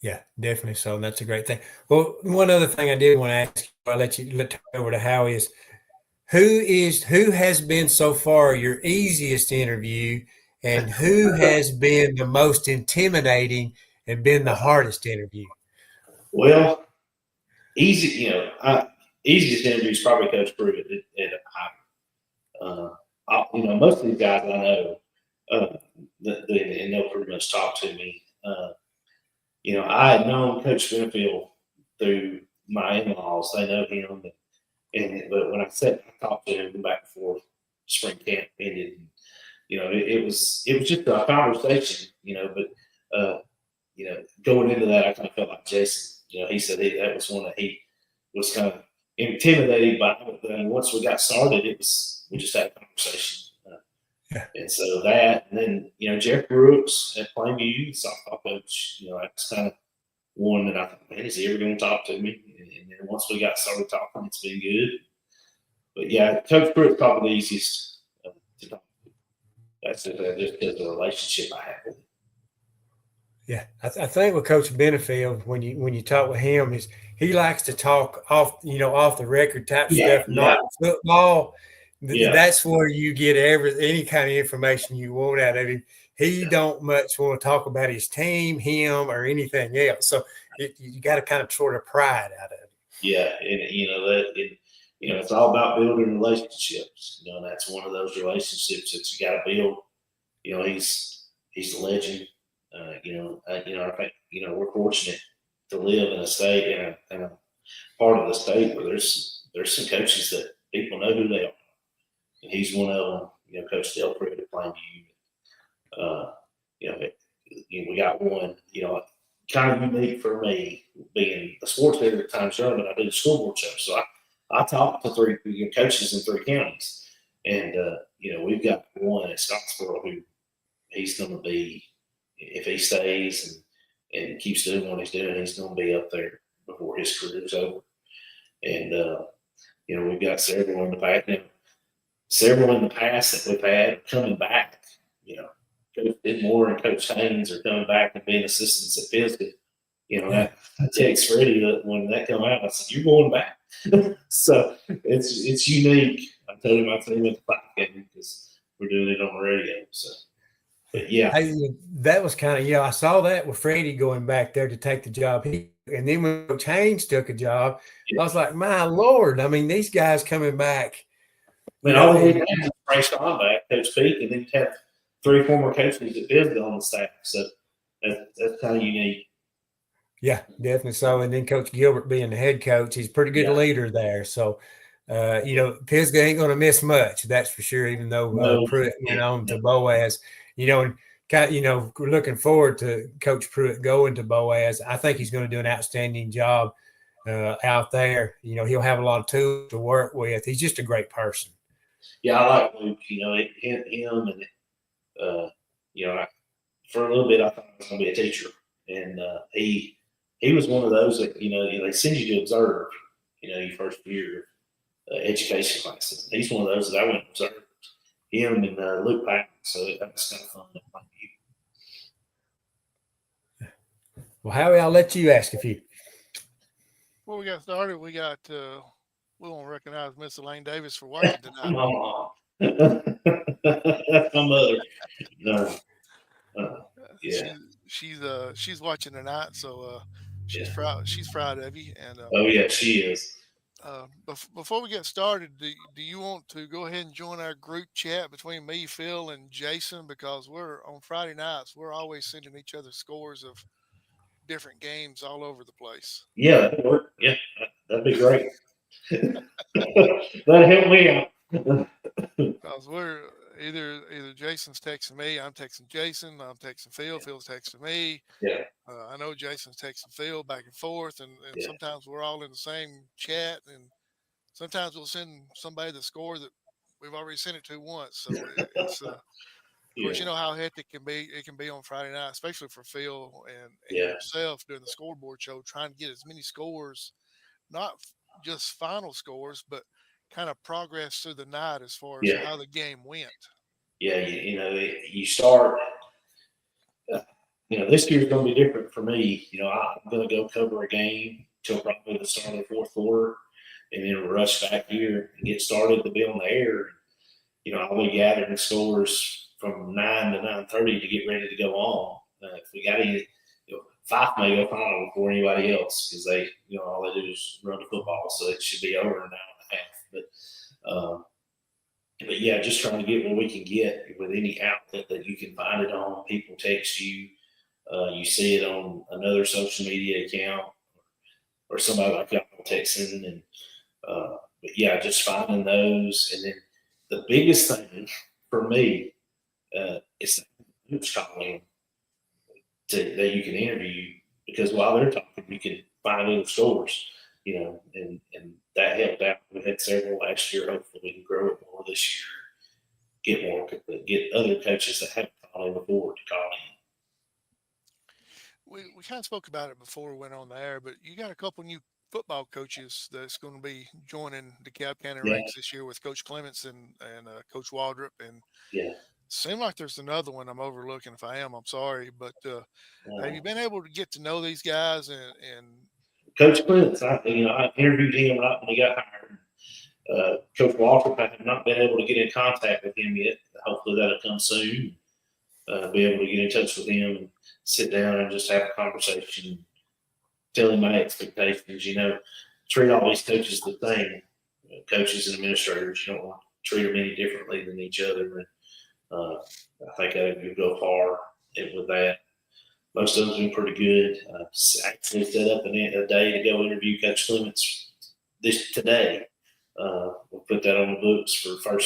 Yeah, definitely so. And that's a great thing. Well, one other thing I did want to ask you, I'll let turn over to Howie, is who has been so far your easiest interview, and who has been the most intimidating and been the hardest interview? Well, easiest interview is probably Coach Pruitt at Hyper. Most of these guys I know, and they'll pretty much talk to me. I had known Coach Benefield through my in-laws. They know him, but when I talked to him back before spring camp ended, it was just a conversation, but going into that, I kind of felt like Jason. He said that was one that he was kind of intimidated by, but then once we got started, we just had a conversation. And so that, and then, Jeff Brooks at Plainview, softball coach, that's kind of one that I thought, man, is he ever going to talk to me? And then once we got started talking, it's been good. But yeah, Coach Brooks probably the easiest to talk to. That's just the relationship I have with him. Yeah, I think with Coach Benefield, when you talk with him, is he likes to talk off the record type stuff, not football. That's where you get any kind of information you want out of him. He don't much want to talk about his team, him, or anything else. So you got to kind of sort of pride out of it. Yeah, and it's all about building relationships. And that's one of those relationships that you got to build. He's a legend. I think we're fortunate to live in a state and a part of the state where there's some coaches that people know who they are. And he's one of them, Coach Del Pruitt at Plainview. We got one, kind of unique for me being a sports editor at Times Journal, but I do the scoreboard show. So I talk to three coaches in 3 counties. And, we've got one at Scottsboro who he's going to be, if he stays and keeps doing what he's doing, he's going to be up there before his career is over. And, we've got several in the past that we've had coming back. Coach Tidmore and Coach Haynes are coming back and being assistants at Pisgah. I text Freddie that when that come out, I said, "You're going back." So it's unique. I told him I seen him at the 5 game because we're doing it on the radio. So, but yeah, that was kind of I saw that with Freddie going back there to take the job. And then when Coach Haynes took a job, I was like, my Lord! I mean, these guys coming back. All we had was Ray back, Coach Peak, and then you have 3 former coaches at Pisgah on the staff. So that's kind of unique. Yeah, definitely so. And then Coach Gilbert being the head coach, he's a pretty good leader there. So, Pisgah ain't going to miss much, that's for sure, even though Pruitt went on to Boaz. And we're looking forward to Coach Pruitt going to Boaz. I think he's going to do an outstanding job out there. He'll have a lot of tools to work with. He's just a great person. Yeah, I like Luke. Him and for a little bit I thought I was going to be a teacher, and he was one of those that they send you to observe. Your first year education classes. He's one of those that I went and observed him and Luke Pack. So that was kind of fun to find you. Well, Howie, I'll let you ask a few. Before we got started, we won't recognize Miss Elaine Davis for working tonight. Mama. That's my mother. No. Yeah. She's watching tonight, so she's proud. She's proud of you. And oh yeah, she is. Before we get started, do you want to go ahead and join our group chat between me, Phil, and Jason? Because we're on Friday nights, we're always sending each other scores of different games all over the place. Yeah, that'd work. Yeah, that'd be great. That'd help me out. Because we're either Jason's texting me, I'm texting Jason, I'm texting Phil, Phil's texting me. Yeah. I know Jason's texting Phil back and forth, and sometimes we're all in the same chat, and sometimes we'll send somebody the score that we've already sent it to once. So it's of course, you know how hectic it can be on Friday night, especially for Phil and yourself doing the scoreboard show, trying to get as many scores, not just final scores, but kind of progress through the night as far as how the game went. Yeah, you start. This year's going to be different for me. I'm going to go cover a game till probably the start of the 4th quarter, and then rush back here and get started to be on the air. I'll be gathering scores from 9 to 9:30 to get ready to go on. If we got any, Fife may go final before anybody else because they, all they do is run the football, so it should be over in an hour and a half. But yeah, just trying to get what we can get with any outlet that you can find it on. People text you. You see it on another social media account or somebody like y'all texting. And but yeah, just finding those. And then the biggest thing for me is who's calling that you can interview, because while they're talking, you can find other scores, and that helped out. We had several last year. Hopefully, we can grow it more this year. Get other coaches that haven't called in before to call in. We kind of spoke about it before we went on the air, but you got a couple new football coaches that's going to be joining the DeKalb County ranks this year with Coach Clements and Coach Waldrop. And Yeah. Seem like there's another one I'm overlooking. If I am, I'm sorry. But have you been able to get to know these guys? And Coach Clements, I interviewed him right when he got hired. Coach Waltrip, I have not been able to get in contact with him yet. Hopefully that'll come soon. Be able to get in touch with him and sit down and just have a conversation, tell him my expectations. Treat all these coaches the same. Coaches and administrators, you don't want to treat them any differently than each other. And I think I could go far with that. Most of them have been pretty good. Actually set up a day to go interview Coach Clements today. We'll put that on the books for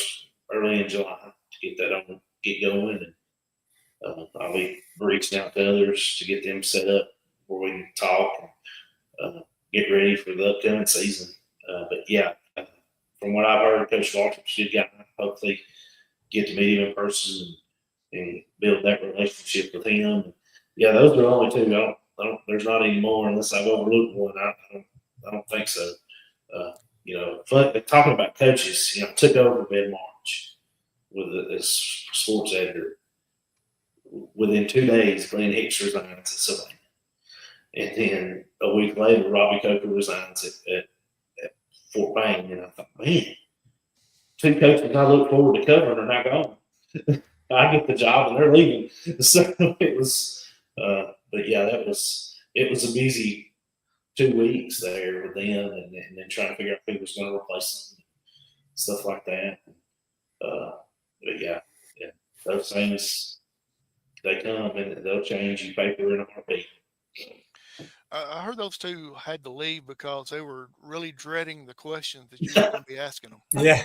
early in July to get going. And I'll be reaching out to others to get them set up where we can talk and get ready for the upcoming season. But yeah, from what I've heard, Coach Walters did hopefully get to meet him in person and build that relationship with him. Yeah, those are the only two. I don't. There's not any more unless I've overlooked one. I don't think so. Talking about coaches, I took over mid-March as sports editor. Within 2 days, Glenn Hicks resigns at Savannah. And then a week later, Robbie Coker resigns at Fort Payne. And I thought, man, 2 coaches I look forward to covering are not gone. I get the job and they're leaving. So it was, but yeah, it was a busy 2 weeks there with them and then trying to figure out who was going to replace them, stuff like that. But yeah, those things, they come and they'll change your paper in a heartbeat. I heard those two had to leave because they were really dreading the questions that you were going to be asking them. Yeah.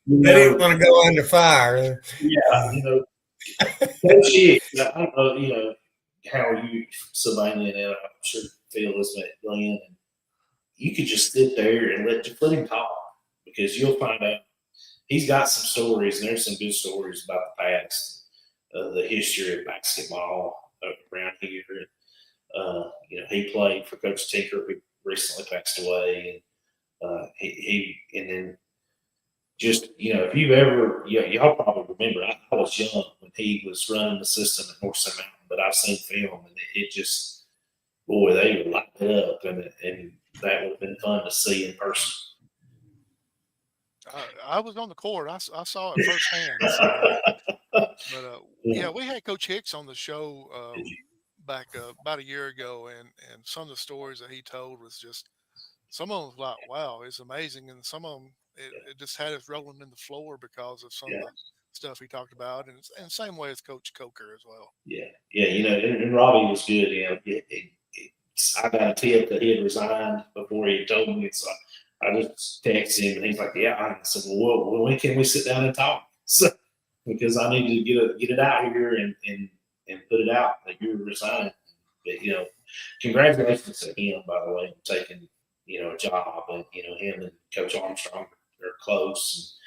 They didn't want to go under fire. Yeah, Coach Hicks, I don't know, how you, Savannah, and I'm sure Phil has met Glenn, and you could just sit there and let him talk, because you'll find out he's got some stories, and there's some good stories about the past, the history of basketball around here. He played for Coach Tinker, who recently passed away, and and then just, if you've ever, y'all probably remember, I was young when he was running the system at North Mountain, but I've seen film, and it just, boy, they would light it up, and that would have been fun to see in person. I was on the court. I saw it firsthand. But we had Coach Hicks on the show back about a year ago, and some of the stories that he told was just, some of them was like, wow, it's amazing, and some of them it just had us rolling in the floor because of some of the stuff he talked about, and same way as Coach Coker as well. And Robbie was good. I got a tip that he had resigned before he told me, so I just texted him, and he's like, "Yeah." I said, "Well, when can we sit down and talk?" So, because I need to get it out here and put it out that you're resigning. But congratulations to him, by the way, on taking a job, and him and Coach Armstrong are close.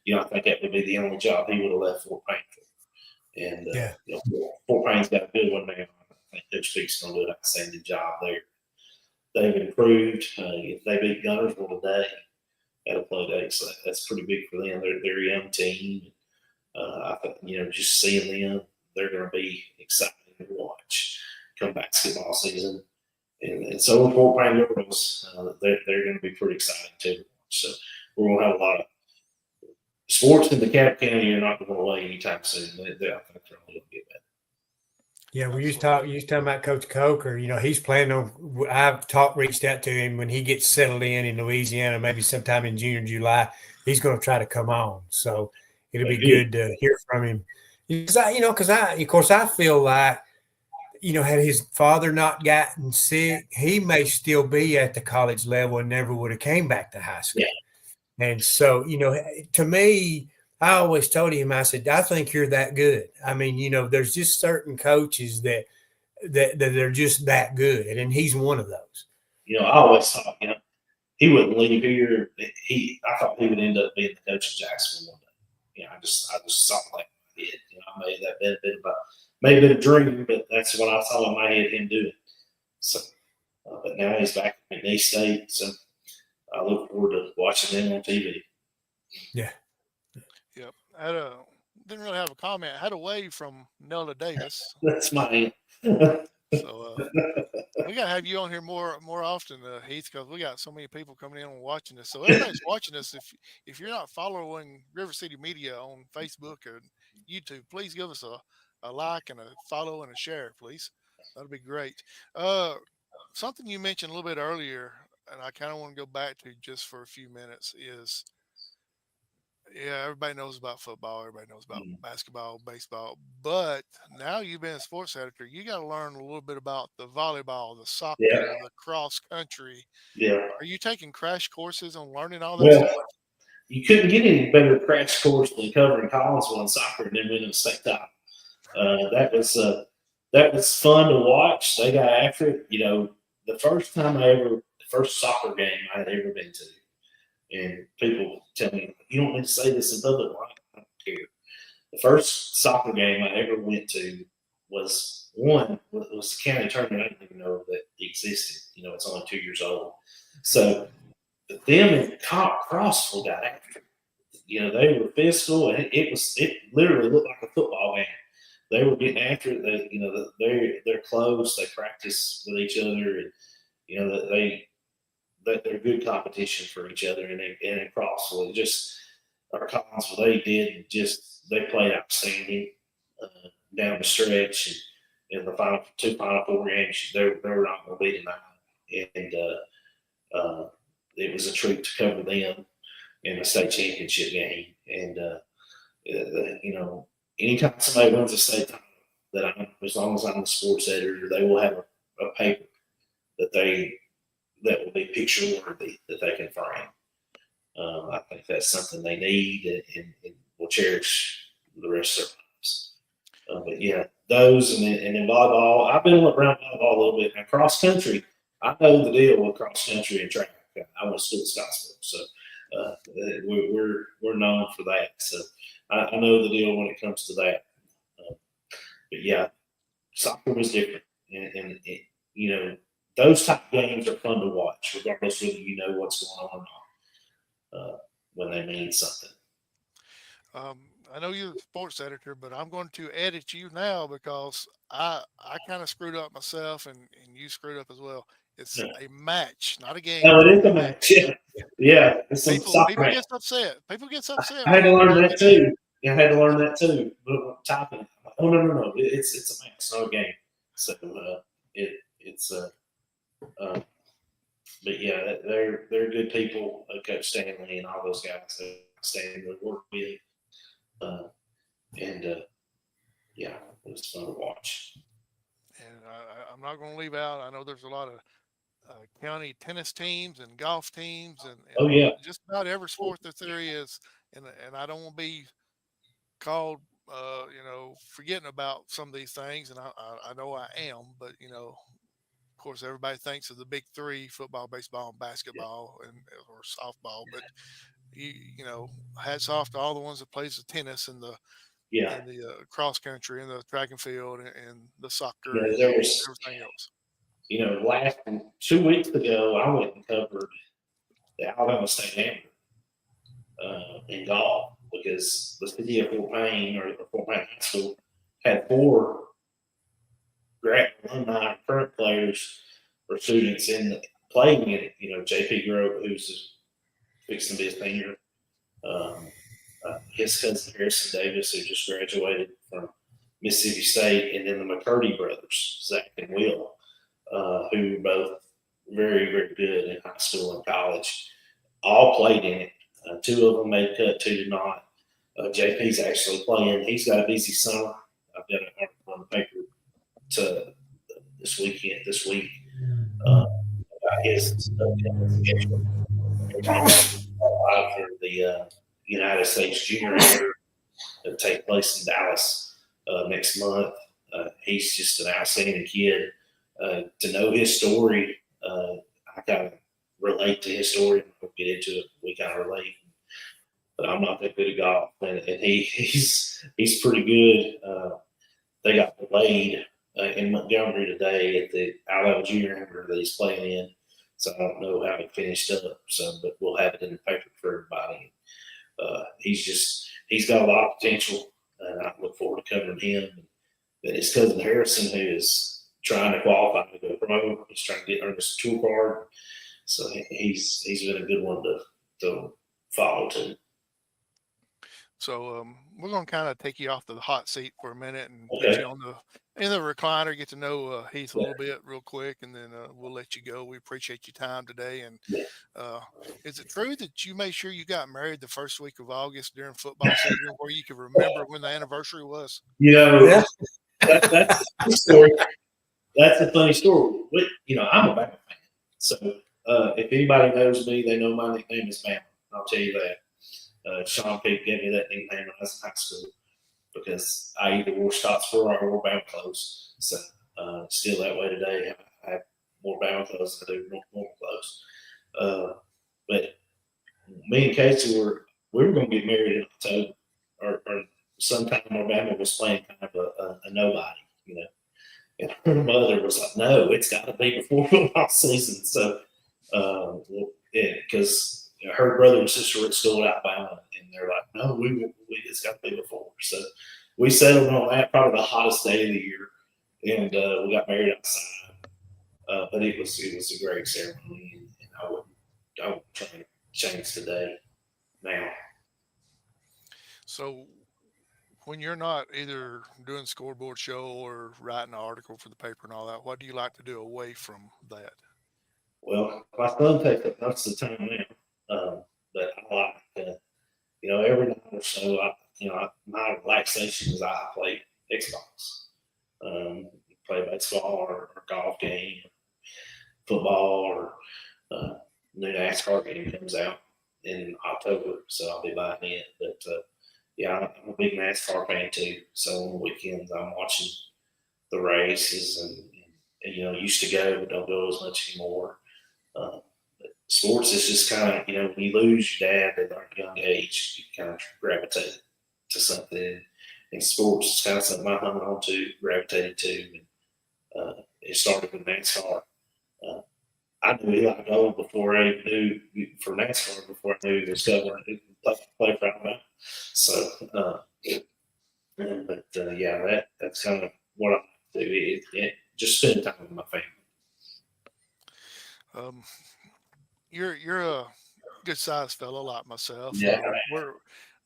And, I think that would be the only job he would have left Fort Payne for. And Fort Payne's got a good one now. I think Coach Speaks going to do an outstanding job there. They've improved. If they beat Gunnersville today at a play date, so that's pretty big for them. They're a young team. I think just seeing them, they're going to be exciting to watch come basketball season. And so with Fort Payne girls, they're going to be pretty exciting too to watch. So we're going to have a lot of sports in DeKalb County are not going away anytime soon. I think they're only going to get better. Yeah, we used talking about Coach Coker. He's planning on. I've reached out to him when he gets settled in Louisiana, maybe sometime in June or July. He's going to try to come on, so it'll be good to hear from him. Because I feel like had his father not gotten sick, he may still be at the college level and never would have came back to high school. Yeah. And so, to me, I always told him, I said, I think you're that good. I mean, there's just certain coaches that they're just that good. And he's one of those. I always thought, he wouldn't leave here. I thought he would end up being the coach of Jacksonville one day. I just saw like my head. I made that may have been a dream, but that's what I saw in my head him doing. So, but now he's back in McNeese State, so I look forward to watching them on TV. Yeah. Yep. Didn't really have a comment. I had a wave from Nella Davis. That's my So we gotta have you on here more often, Heath, because we got so many people coming in and watching us. So everybody's watching us. If you're not following River City Media on Facebook or YouTube, please give us a like and a follow and a share, please. That'd be great. Something you mentioned a little bit earlier, and I kind of want to go back to just for a few minutes is, everybody knows about football. Everybody knows about basketball, baseball. But now you've been a sports editor, you got to learn a little bit about the volleyball, the soccer, the cross country. Yeah. Are you taking crash courses on learning all that stuff? You couldn't get any better crash course than covering Collinsville in soccer and then winning a state title. That was fun to watch. They got after it. The first soccer game I had ever been to. And people tell me, you don't need to say this in public. I don't care. The first soccer game I ever went to was the county tournament. I didn't even know that existed. It's only 2 years old. So them and Crossville got after it. They were physical, and it literally looked like a football game. They were getting after it. They're close. They practice with each other, and they're good competition for each other, and in Crossville, our Collinsville, they played outstanding down the stretch, and in the Final Four games, they were not going to be tonight, and it was a treat to cover them in the state championship game, and anytime somebody wins a state title, as long as I'm the sports editor, they will have a paper that will be picture worthy that they can frame. I think that's something they need and will cherish the rest of their lives. But yeah, those and in volleyball, I've been around volleyball a little bit. And cross country, I know the deal with cross country and track. I went to school at Scottsboro, so we're known for that. So I know the deal when it comes to that. But yeah, soccer was different, and those type of games are fun to watch, regardless whether you know what's going on or not, when they mean something. I know you're the sports editor, but I'm going to edit you now because I kind of screwed up myself, and you screwed up as well. It's a match, not a game. No, it is a match. Yeah. It's People get upset. People get upset. I had to learn that too. I had to learn that too. But typing, oh no, it's a match, not a game. So but yeah, they're good people. Coach Stanley and all those guys that Stanley work with, yeah, it was fun to watch. And I'm not going to leave out. I know there's a lot of county tennis teams and golf teams, and just about every sport that there is. And I don't want to be called, forgetting about some of these things. And I know I am, but of course, everybody thinks of the big three: football, baseball, and basketball, or softball. But hats off to all the ones that plays the tennis and the cross country and the track and field and the soccer and everything else. Last 2 weeks ago, I went and covered the Alabama State Amateur in golf because the city of Fort Payne or the Fort Payne High School had 4 grad alumni current players or students playing in it. JP Grove, who's fixing to be a senior, his cousin Harrison Davis, who just graduated from Mississippi State, and then the McCurdy brothers, Zach and Will, who were both very, very good in high school and college, all played in it. 2 of them made cut, 2 did not. JP's actually playing. He's got a busy summer. I've got an article on the paper this week about his schedule for the United States Junior Amateur that take place in Dallas next month. He's just an outstanding kid. To know his story, I kind of relate to his story. We'll get into it. We kind of relate. But I'm not that good at golf, and he's pretty good. They got delayed in Montgomery today at the Alabama Junior Amateur that he's playing in, so I don't know how he finished up. But we'll have it in the paper for everybody. He's got a lot of potential, and I look forward to covering him. And his cousin Harrison, who is trying to qualify to go pro, he's trying to earn his tour card. So he's been a good one to follow too. So we're going to kind of take you off the hot seat for a minute and Okay. put you in the recliner, get to know Heath a little bit real quick, and then we'll let you go. We appreciate your time today. And is it true that you made sure you got married the first week of August during football season, where you can remember when the anniversary was? That's a story. That's a funny story. I'm a Bama fan, so if anybody knows me, they know my nickname is Bama. I'll tell you that. Sean Peake gave me that nickname when I was in high school because I either wore Scottsboro or wore Bama clothes. So still that way today. I have more Bama clothes than I do normal clothes. But me and Casey we were going to get married in October or sometime when Bama was playing kind of a nobody, And her mother was like, "No, it's got to be before football season." So, because her brother and sister were at school at Alabama, and they're like, "No, it's got to be before." So we settled on that, probably the hottest day of the year, and we got married outside. But it was a great ceremony, and I wouldn't try to change today now. So when you're not either doing scoreboard show or writing an article for the paper and all that, what do you like to do away from that? Well, my son takes up most of the time now, but I like every night or so. My relaxation is I play Xbox, play baseball or golf game, football, or new NASCAR game comes out in October, so I'll be buying it. But I'm a big NASCAR fan too. So on the weekends, I'm watching the races, and used to go, but don't go as much anymore. Sports is just kind of, when you lose your dad at a young age, you kind of gravitate to something. And sports is kind of something I hung on to, gravitated to. And it started with NASCAR. I knew Eli Gold before I knew for NASCAR, before I knew this governor play for Alabama. So, that's kind of what I do. Just spend time with my family. You're a good sized fellow like myself. Yeah.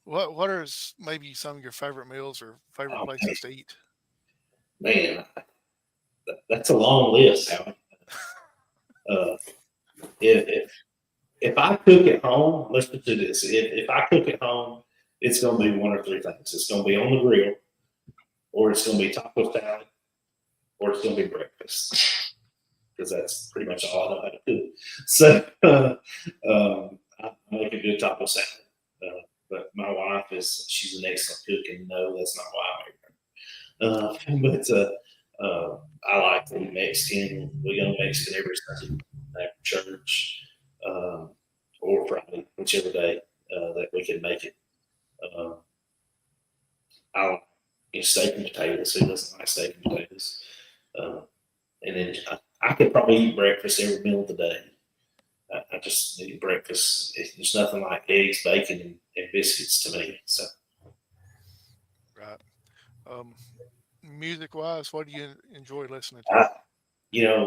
What are maybe some of your favorite meals or favorite places to eat? Man, that's a long list, Howard. If I cook at home, let's do this. If I cook at home, it's going to be one or three things. It's going to be on the grill, or it's going to be taco salad, or it's going to be breakfast. Because that's pretty much all I know how to do. So I make a good taco salad. But my wife she's an excellent cook, and no, that's not why I married her. I like to eat Mexican. We go Mexican every Sunday after church or Friday, whichever day that we can make it. I like steak and potatoes. Who doesn't like steak and potatoes? And then I could probably eat breakfast every meal of the day. I just eat breakfast. There's nothing like eggs, bacon, and biscuits to me. So, right. Music-wise, what do you enjoy listening to?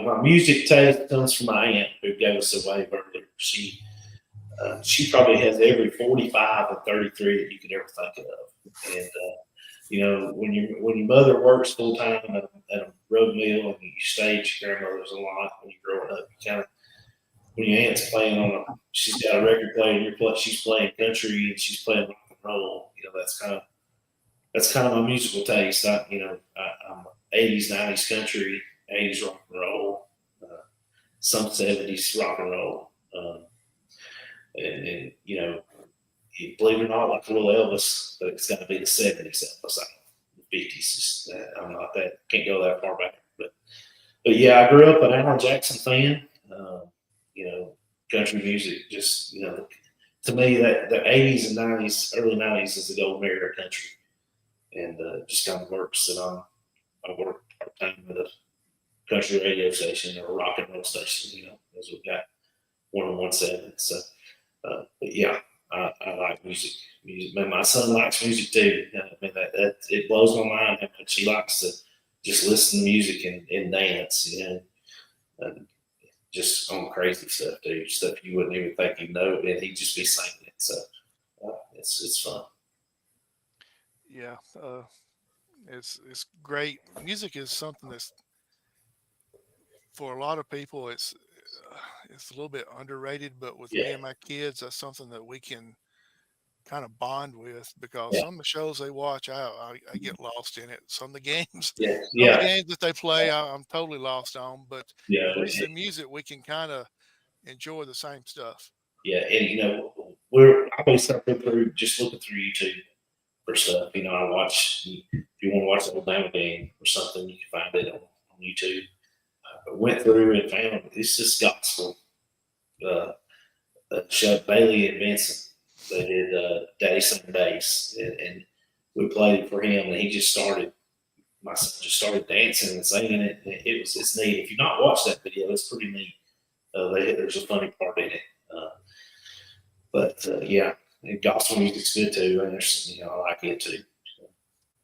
My music taste comes from my aunt who gave us a wave earlier. She probably has every 45 and 33 that you could ever think of. And when your mother works full time at a road mill and you stay at your grandmother's a lot when you're growing up, you kind of, when your aunt's playing she's got a record player and she's playing country and she's playing rock and roll. That's kind of my musical taste. I'm 80s, 90s country 80s rock and roll, some 70s rock and roll. And believe it or not, like little Elvis, but it's got to be the 70s Elvis. The 50s, I'm not that, can't go that far back. But yeah, I grew up an Alan Jackson fan. Country music, just, to me, that the 80s and 90s, early 90s is the golden era of country. And just kind of works that I work part time at a country radio station or a rock and roll station, as we've got 101.7. So, but yeah, I like music. Man, my son likes music too. That it blows my mind how much he likes to just listen to music and dance, and just on crazy stuff too, stuff you wouldn't even think he'd know, and he'd just be singing it. So it's fun. Yeah, it's great. Music is something that's, for a lot of people, it's a little bit underrated. But with me Yeah, and my kids, that's something that we can kind of bond with, because yeah, some of the shows they watch, I get lost in it. Some of the games, yeah, some of the yeah, games that they play, I'm totally lost on. But yeah. at least in music, we can kind of enjoy the same stuff. Yeah, and I always start through just looking through YouTube for stuff. I watch, if you want to watch the Alabama game or something, you can find it on YouTube. I went through and found it's just gospel. Chuck Bailey and Vincent, they did Daddy Summer Days, and we played for him, and he just started. My son just started dancing and singing it. And it's neat. If you've not watched that video, it's pretty neat. There's a funny part in it. But yeah, and gospel music's good too, and there's I like it too.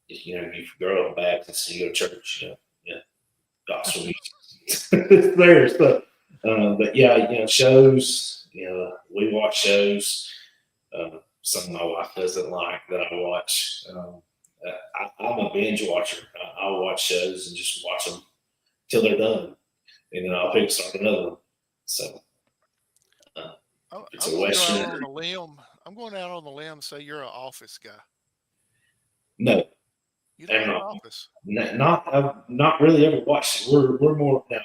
If you grow up Baptist and you go to church, yeah, gospel music it's there. But yeah, shows. We watch shows. Something my wife doesn't like that I watch. I'm a binge watcher. I'll watch shows and just watch them till they're done, and then I'll pick start another one. So it's I'm a going to go Western. out on a limb. I'm going out on the limb and say you're an Office guy. No, You don't I'm like not. Office? I've not really ever watched it. We're more now.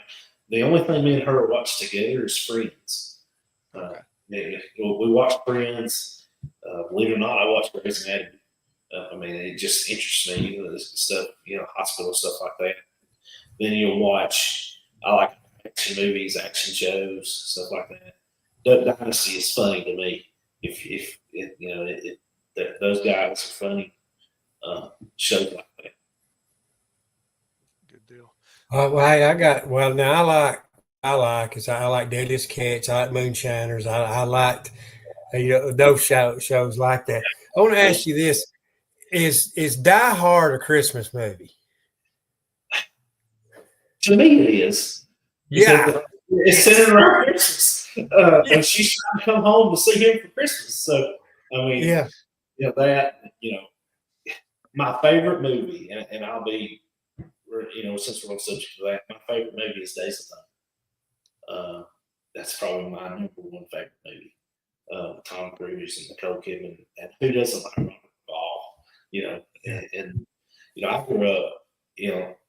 The only thing me and her watch together is Friends. Okay. We watch Friends. Believe it or not, I watch Grey's Anatomy. It just interests me, this stuff, hospital stuff like that. Then you'll watch. I like action movies, action shows, stuff like that. Duck Dynasty is funny to me. If those guys are funny. Shows like that. Good deal. Well, hey, now I like Deadliest Catch. I like Moonshiners. I liked, those shows like that. I want to ask you this: Is Die Hard a Christmas movie? To me, it is. Yeah. It's centered around Christmas. And she's trying to come home to see him for Christmas. So, Yeah. My favorite movie, and I'll be, since we're on subject of that, my favorite movie is Days of Thunder. That's probably my number one favorite movie. Tom Cruise and Nicole Kidman, and who doesn't like Robert Ball? I grew up,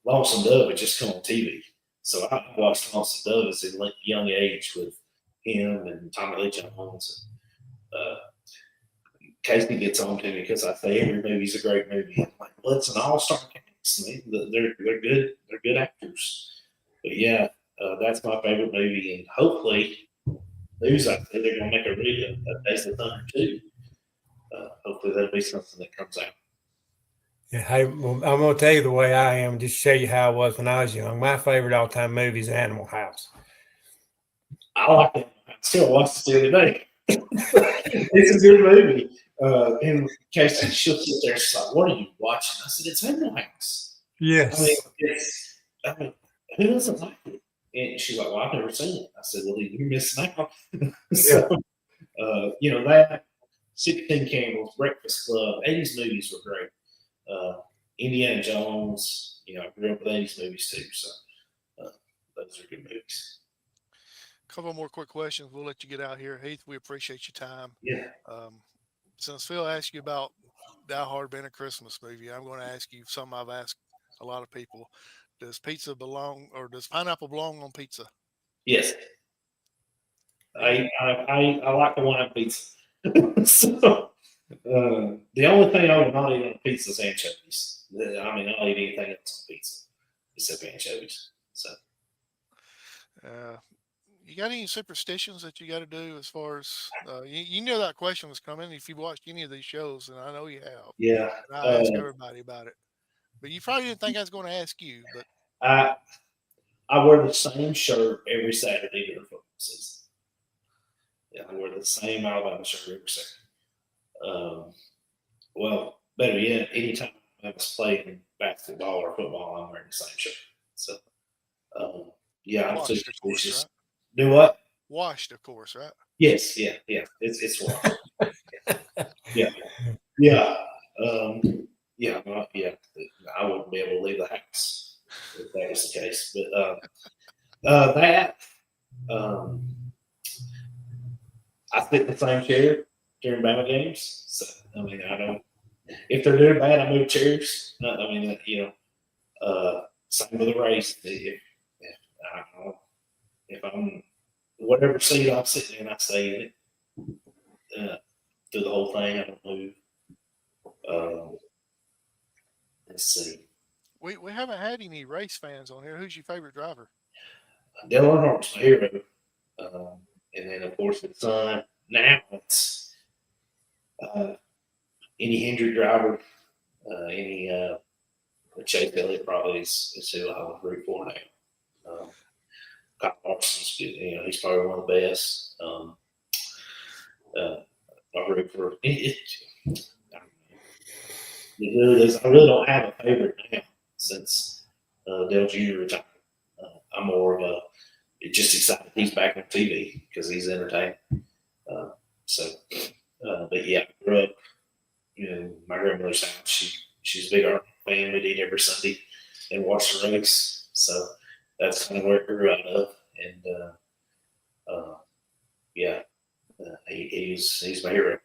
Lonesome Dove had just come on TV. So I watched Lonesome Dove at a young age with him and Tommy Lee Jones. And Casey gets on to me because I say every movie's a great movie. I'm like, well, it's an all-star cast. They're good. They're good actors. But yeah, that's my favorite movie. And hopefully, news out there, they're going to make a Days of Thunder too. Hopefully, that'll be something that comes out. Yeah, hey, well, I'm going to tell you the way I am, just show you how I was when I was young. My favorite all-time movie is Animal House. I like it. I still watched it the other day. It's a good movie. And Casey, she'll sit there. She's like, "What are you watching?" I said, "It's Animal House." Yes. Who doesn't like it? And she's like, "Well, I've never seen it." I said, "Well, you're missing out." So, that 16 Candles, Breakfast Club, 80s movies were great. Indiana Jones, I grew up with 80s movies too. So, those are good movies. A couple more quick questions. We'll let you get out here. Heath, we appreciate your time. Yeah. Since Phil asked you about Die Hard being a Christmas movie, I'm going to ask you something I've asked a lot of people. does pizza belong, or does pineapple belong on pizza? Yes. I like Hawaiian pizza. So the only thing I would not eat on pizza is anchovies. I mean, I'll eat anything else on pizza except anchovies. So You got any superstitions that you got to do as far as you know that question was coming if you've watched any of these shows, and I know you have. yeah, And I ask everybody about it, but you probably didn't think I was going to ask you. But I wear the same shirt every Saturday during football season. Yeah, I wear the same Alabama shirt every Saturday. Well, better yet, anytime Alabama's playing basketball or football, I'm wearing the same shirt. So, yeah, I'm washed, of course, superstitious. right? Do what? Washed, of course, right? Yes, yeah. It's washed. yeah. Yeah. Yeah. I wouldn't be able to leave the house if that was the case. But I sit in the same chair during Bama games. So I mean, I don't. If they're doing bad, I move chairs. I mean, same with the race. If I'm whatever seat I'm sitting in, I stay in it through the whole thing. I don't move. Let's see. We haven't had any race fans on here. Who's your favorite driver? Dale Earnhardt's my hero. And then, of course, with son, now it's any Hendrick driver, any Chase Elliott probably is who I would root for now. Kyle Larson's, he's probably one of the best. I root for it. I really don't have a favorite now since Dale Jr. retired. I'm more of just excited he's back on TV because he's entertaining. But yeah, I grew up, my grandmother's house. She's a big art fan. We'd eat every Sunday and watch the race. So that's kind of where I grew out of. And he's my hero.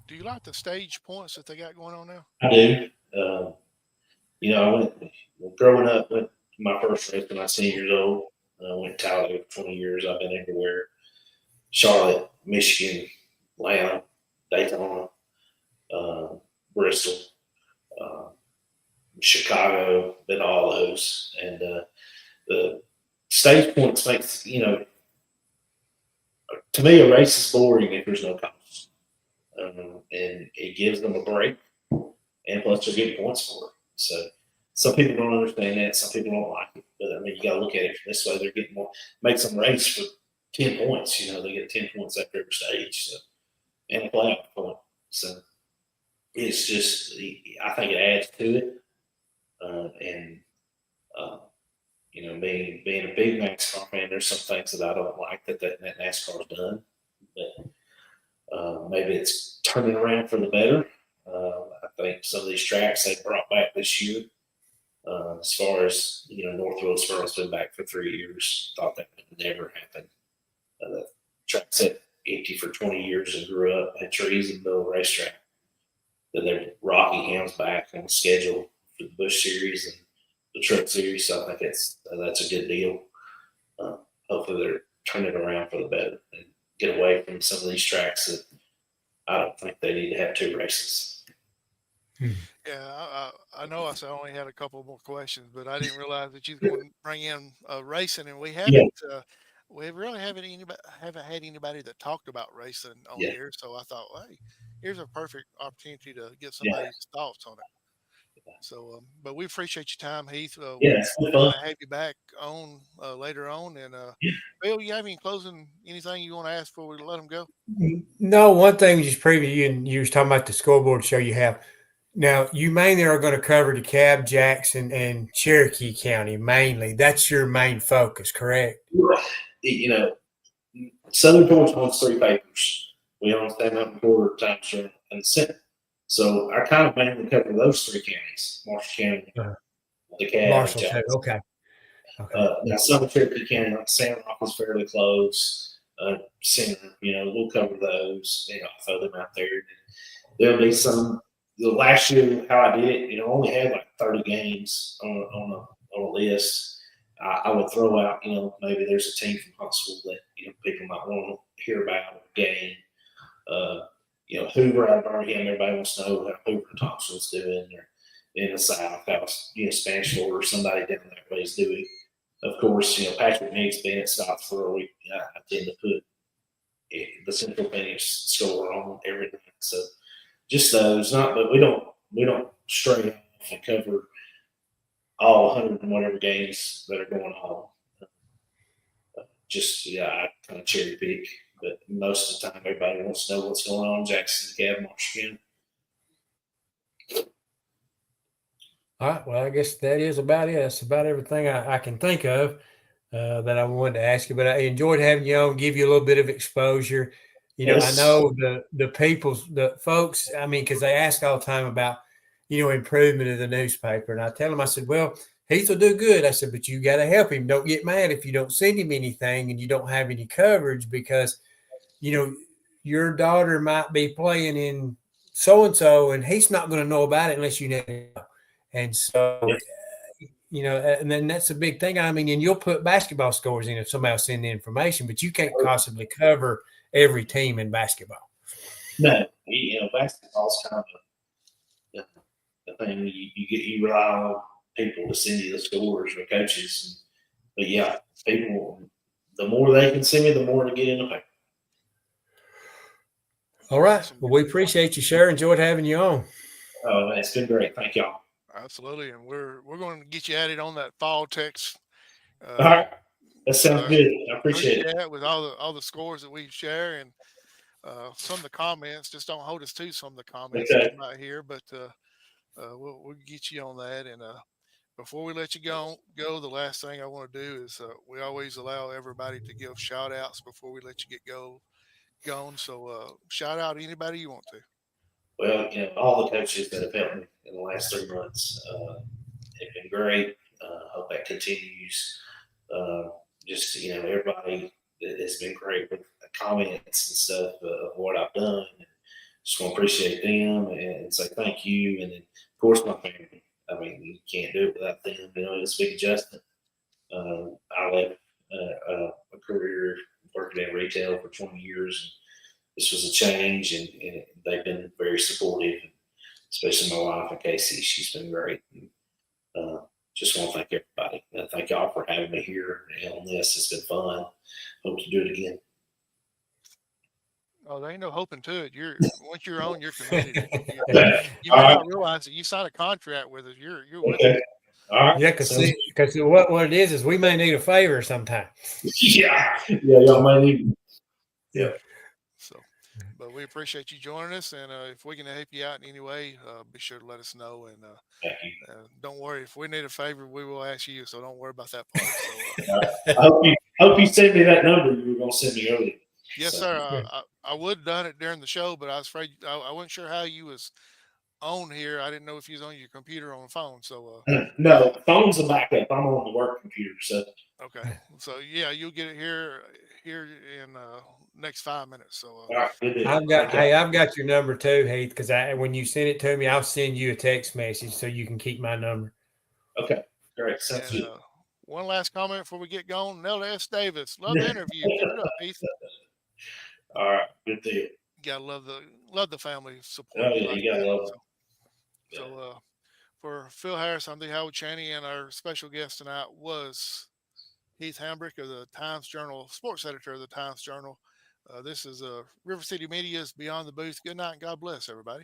Do you like the stage points that they got going on now? I do. I growing up, went to my first race when I was 10 years old. I went to Talladega for 20 years. I've been everywhere. Charlotte, Michigan, Atlanta, Daytona, Bristol, Chicago, been all those. And the stage points makes, to me, a race is boring if there's no cost. And it gives them a break. And plus, they're getting points for it. So some people don't understand that. Some people don't like it. But, I mean, you got to look at it from this way. They're getting more, makes them race for 10 points. They get 10 points after every stage. So, and a playoff point. So it's just, I think it adds to it. Being a big NASCAR fan, there's some things that I don't like that NASCAR's done. But maybe it's turning around for the better. I think some of these tracks they brought back this year, as far as, North Wilkesboro's been back for 3 years. Thought that would never happen. The track sat empty for 20 years and grew up, had trees in the middle of the racetrack. Then they're Rockingham's back on the schedule for the Busch Series and the Truck Series. So I think that's a good deal. Hopefully they're turning it around for the better and get away from some of these tracks that I don't think they need to have 2 races. Yeah, I know I said I only had a couple more questions, but I didn't realize that you were going to bring in racing, and we haven't. We really haven't had anybody that talked about racing on here. So I thought, hey, here's a perfect opportunity to get somebody's thoughts on it. So, but we appreciate your time, Heath. We're going to have you back on later on. And Bill, you have anything you want to ask before we let them go? No, one thing just preview, you was talking about the scoreboard show you have. Now, you mainly are going to cover DeKalb, Jackson, and Cherokee County mainly. That's your main focus, correct? Southern Georgia owns 3 papers. We own Stand Up and Quarter, Times Journal, and the Senate. So I kind of mainly cover those 3 counties: Marshall County, DeKalb, Marshall, and Jackson. Okay. Now, Southern Cherokee County, like San Rock is fairly close. Center, we'll cover those. Throw them out there. There'll be some. The last year, how I did it, only had like 30 games on a or list, I would throw out, maybe there's a team from Huntsville that, people might want to hear about or game. Hoover out of Birmingham, everybody wants to know how Hoover and Thompson's doing, or in the South, how, Spanish Florida or somebody down that way is doing. Of course, Patrick Meeks being at Scottsboro, I tend to put the Central Phoenix score on every night. So just those, but we don't stray off and cover all 100 and whatever games that are going on. I kind of cherry pick, but most of the time everybody wants to know what's going on in Jackson, DeKalb, Marshall County. All right. Well, I guess that is about it. That's about everything I can think of that I wanted to ask you. But I enjoyed having you on, give you a little bit of exposure. Yes. I know the folks, because they ask all the time about, improvement of the newspaper. And I tell them, I said, well, Heath will do good. I said, but you got to help him. Don't get mad if you don't send him anything and you don't have any coverage because, your daughter might be playing in so-and-so and he's not going to know about it unless you know. And so, and then that's a big thing. And you'll put basketball scores in if somebody will send the information, but you can't possibly cover every team in basketball. No, basketball's kind of a thing. You rely on people to send you the scores or coaches. But yeah, people, the more they can send me, the more to get in the paper. All right. Well, we appreciate you, sir. Enjoyed having you on. Oh, it's been great. Thank y'all. Absolutely, and we're going to get you added on that fall text. All right, that sounds good. I appreciate it. With all the scores that we share and some of the comments. Just don't hold us to some of the comments that you might hear, but we'll get you on that. And before we let you go, the last thing I want to do is we always allow everybody to give shout outs before we let you get gone. So shout out anybody you want to. Well, all the coaches that have helped me in the last 3 months have been great. Hope that continues. Everybody has been great with the comments and stuff of what I've done. Just want to appreciate them and say thank you. And then, of course, my family. You can't do it without them. It's a big adjustment. I left a career working in retail for 20 years. This was a change, and they've been very supportive, especially my wife and Casey. She's been great. And, just want to thank everybody. Thank y'all for having me here on this. It's been fun. Hope to do it again. Oh, there ain't no hoping to it. Once you're on, you're committed. You might not realize that you signed a contract with us. You're with us. All right. Yeah, because what it is we may need a favor sometime. Yeah, y'all may need. Yeah. So, but we appreciate you joining us, and if we can help you out in any way, be sure to let us know. And don't worry, if we need a favor, we will ask you. So don't worry about that part. So, I hope you send me that number you were going to send me earlier. Yes, sir. I would have done it during the show, but I was afraid I wasn't sure how you was on here. I didn't know if you was on your computer or on the phone. So no, phone's a backup. I'm on the work computer. So okay. So yeah, you'll get it here in next 5 minutes. So all right, good I've got your number too, Heath, because when you send it to me, I'll send you a text message so you can keep my number. Okay, great. Sounds good. One last comment before we get going. Nelda S. Davis, love the interview. Give it up, Heath. All right, good deal. You gotta love the family support. Oh yeah, you gotta love them. So for Phil Harris, I'm the Howard Chaney, and our special guest tonight was Heath Hambrick of the Times Journal, sports editor of the Times Journal. This is River City Media's Beyond the Booth. Good night and God bless everybody.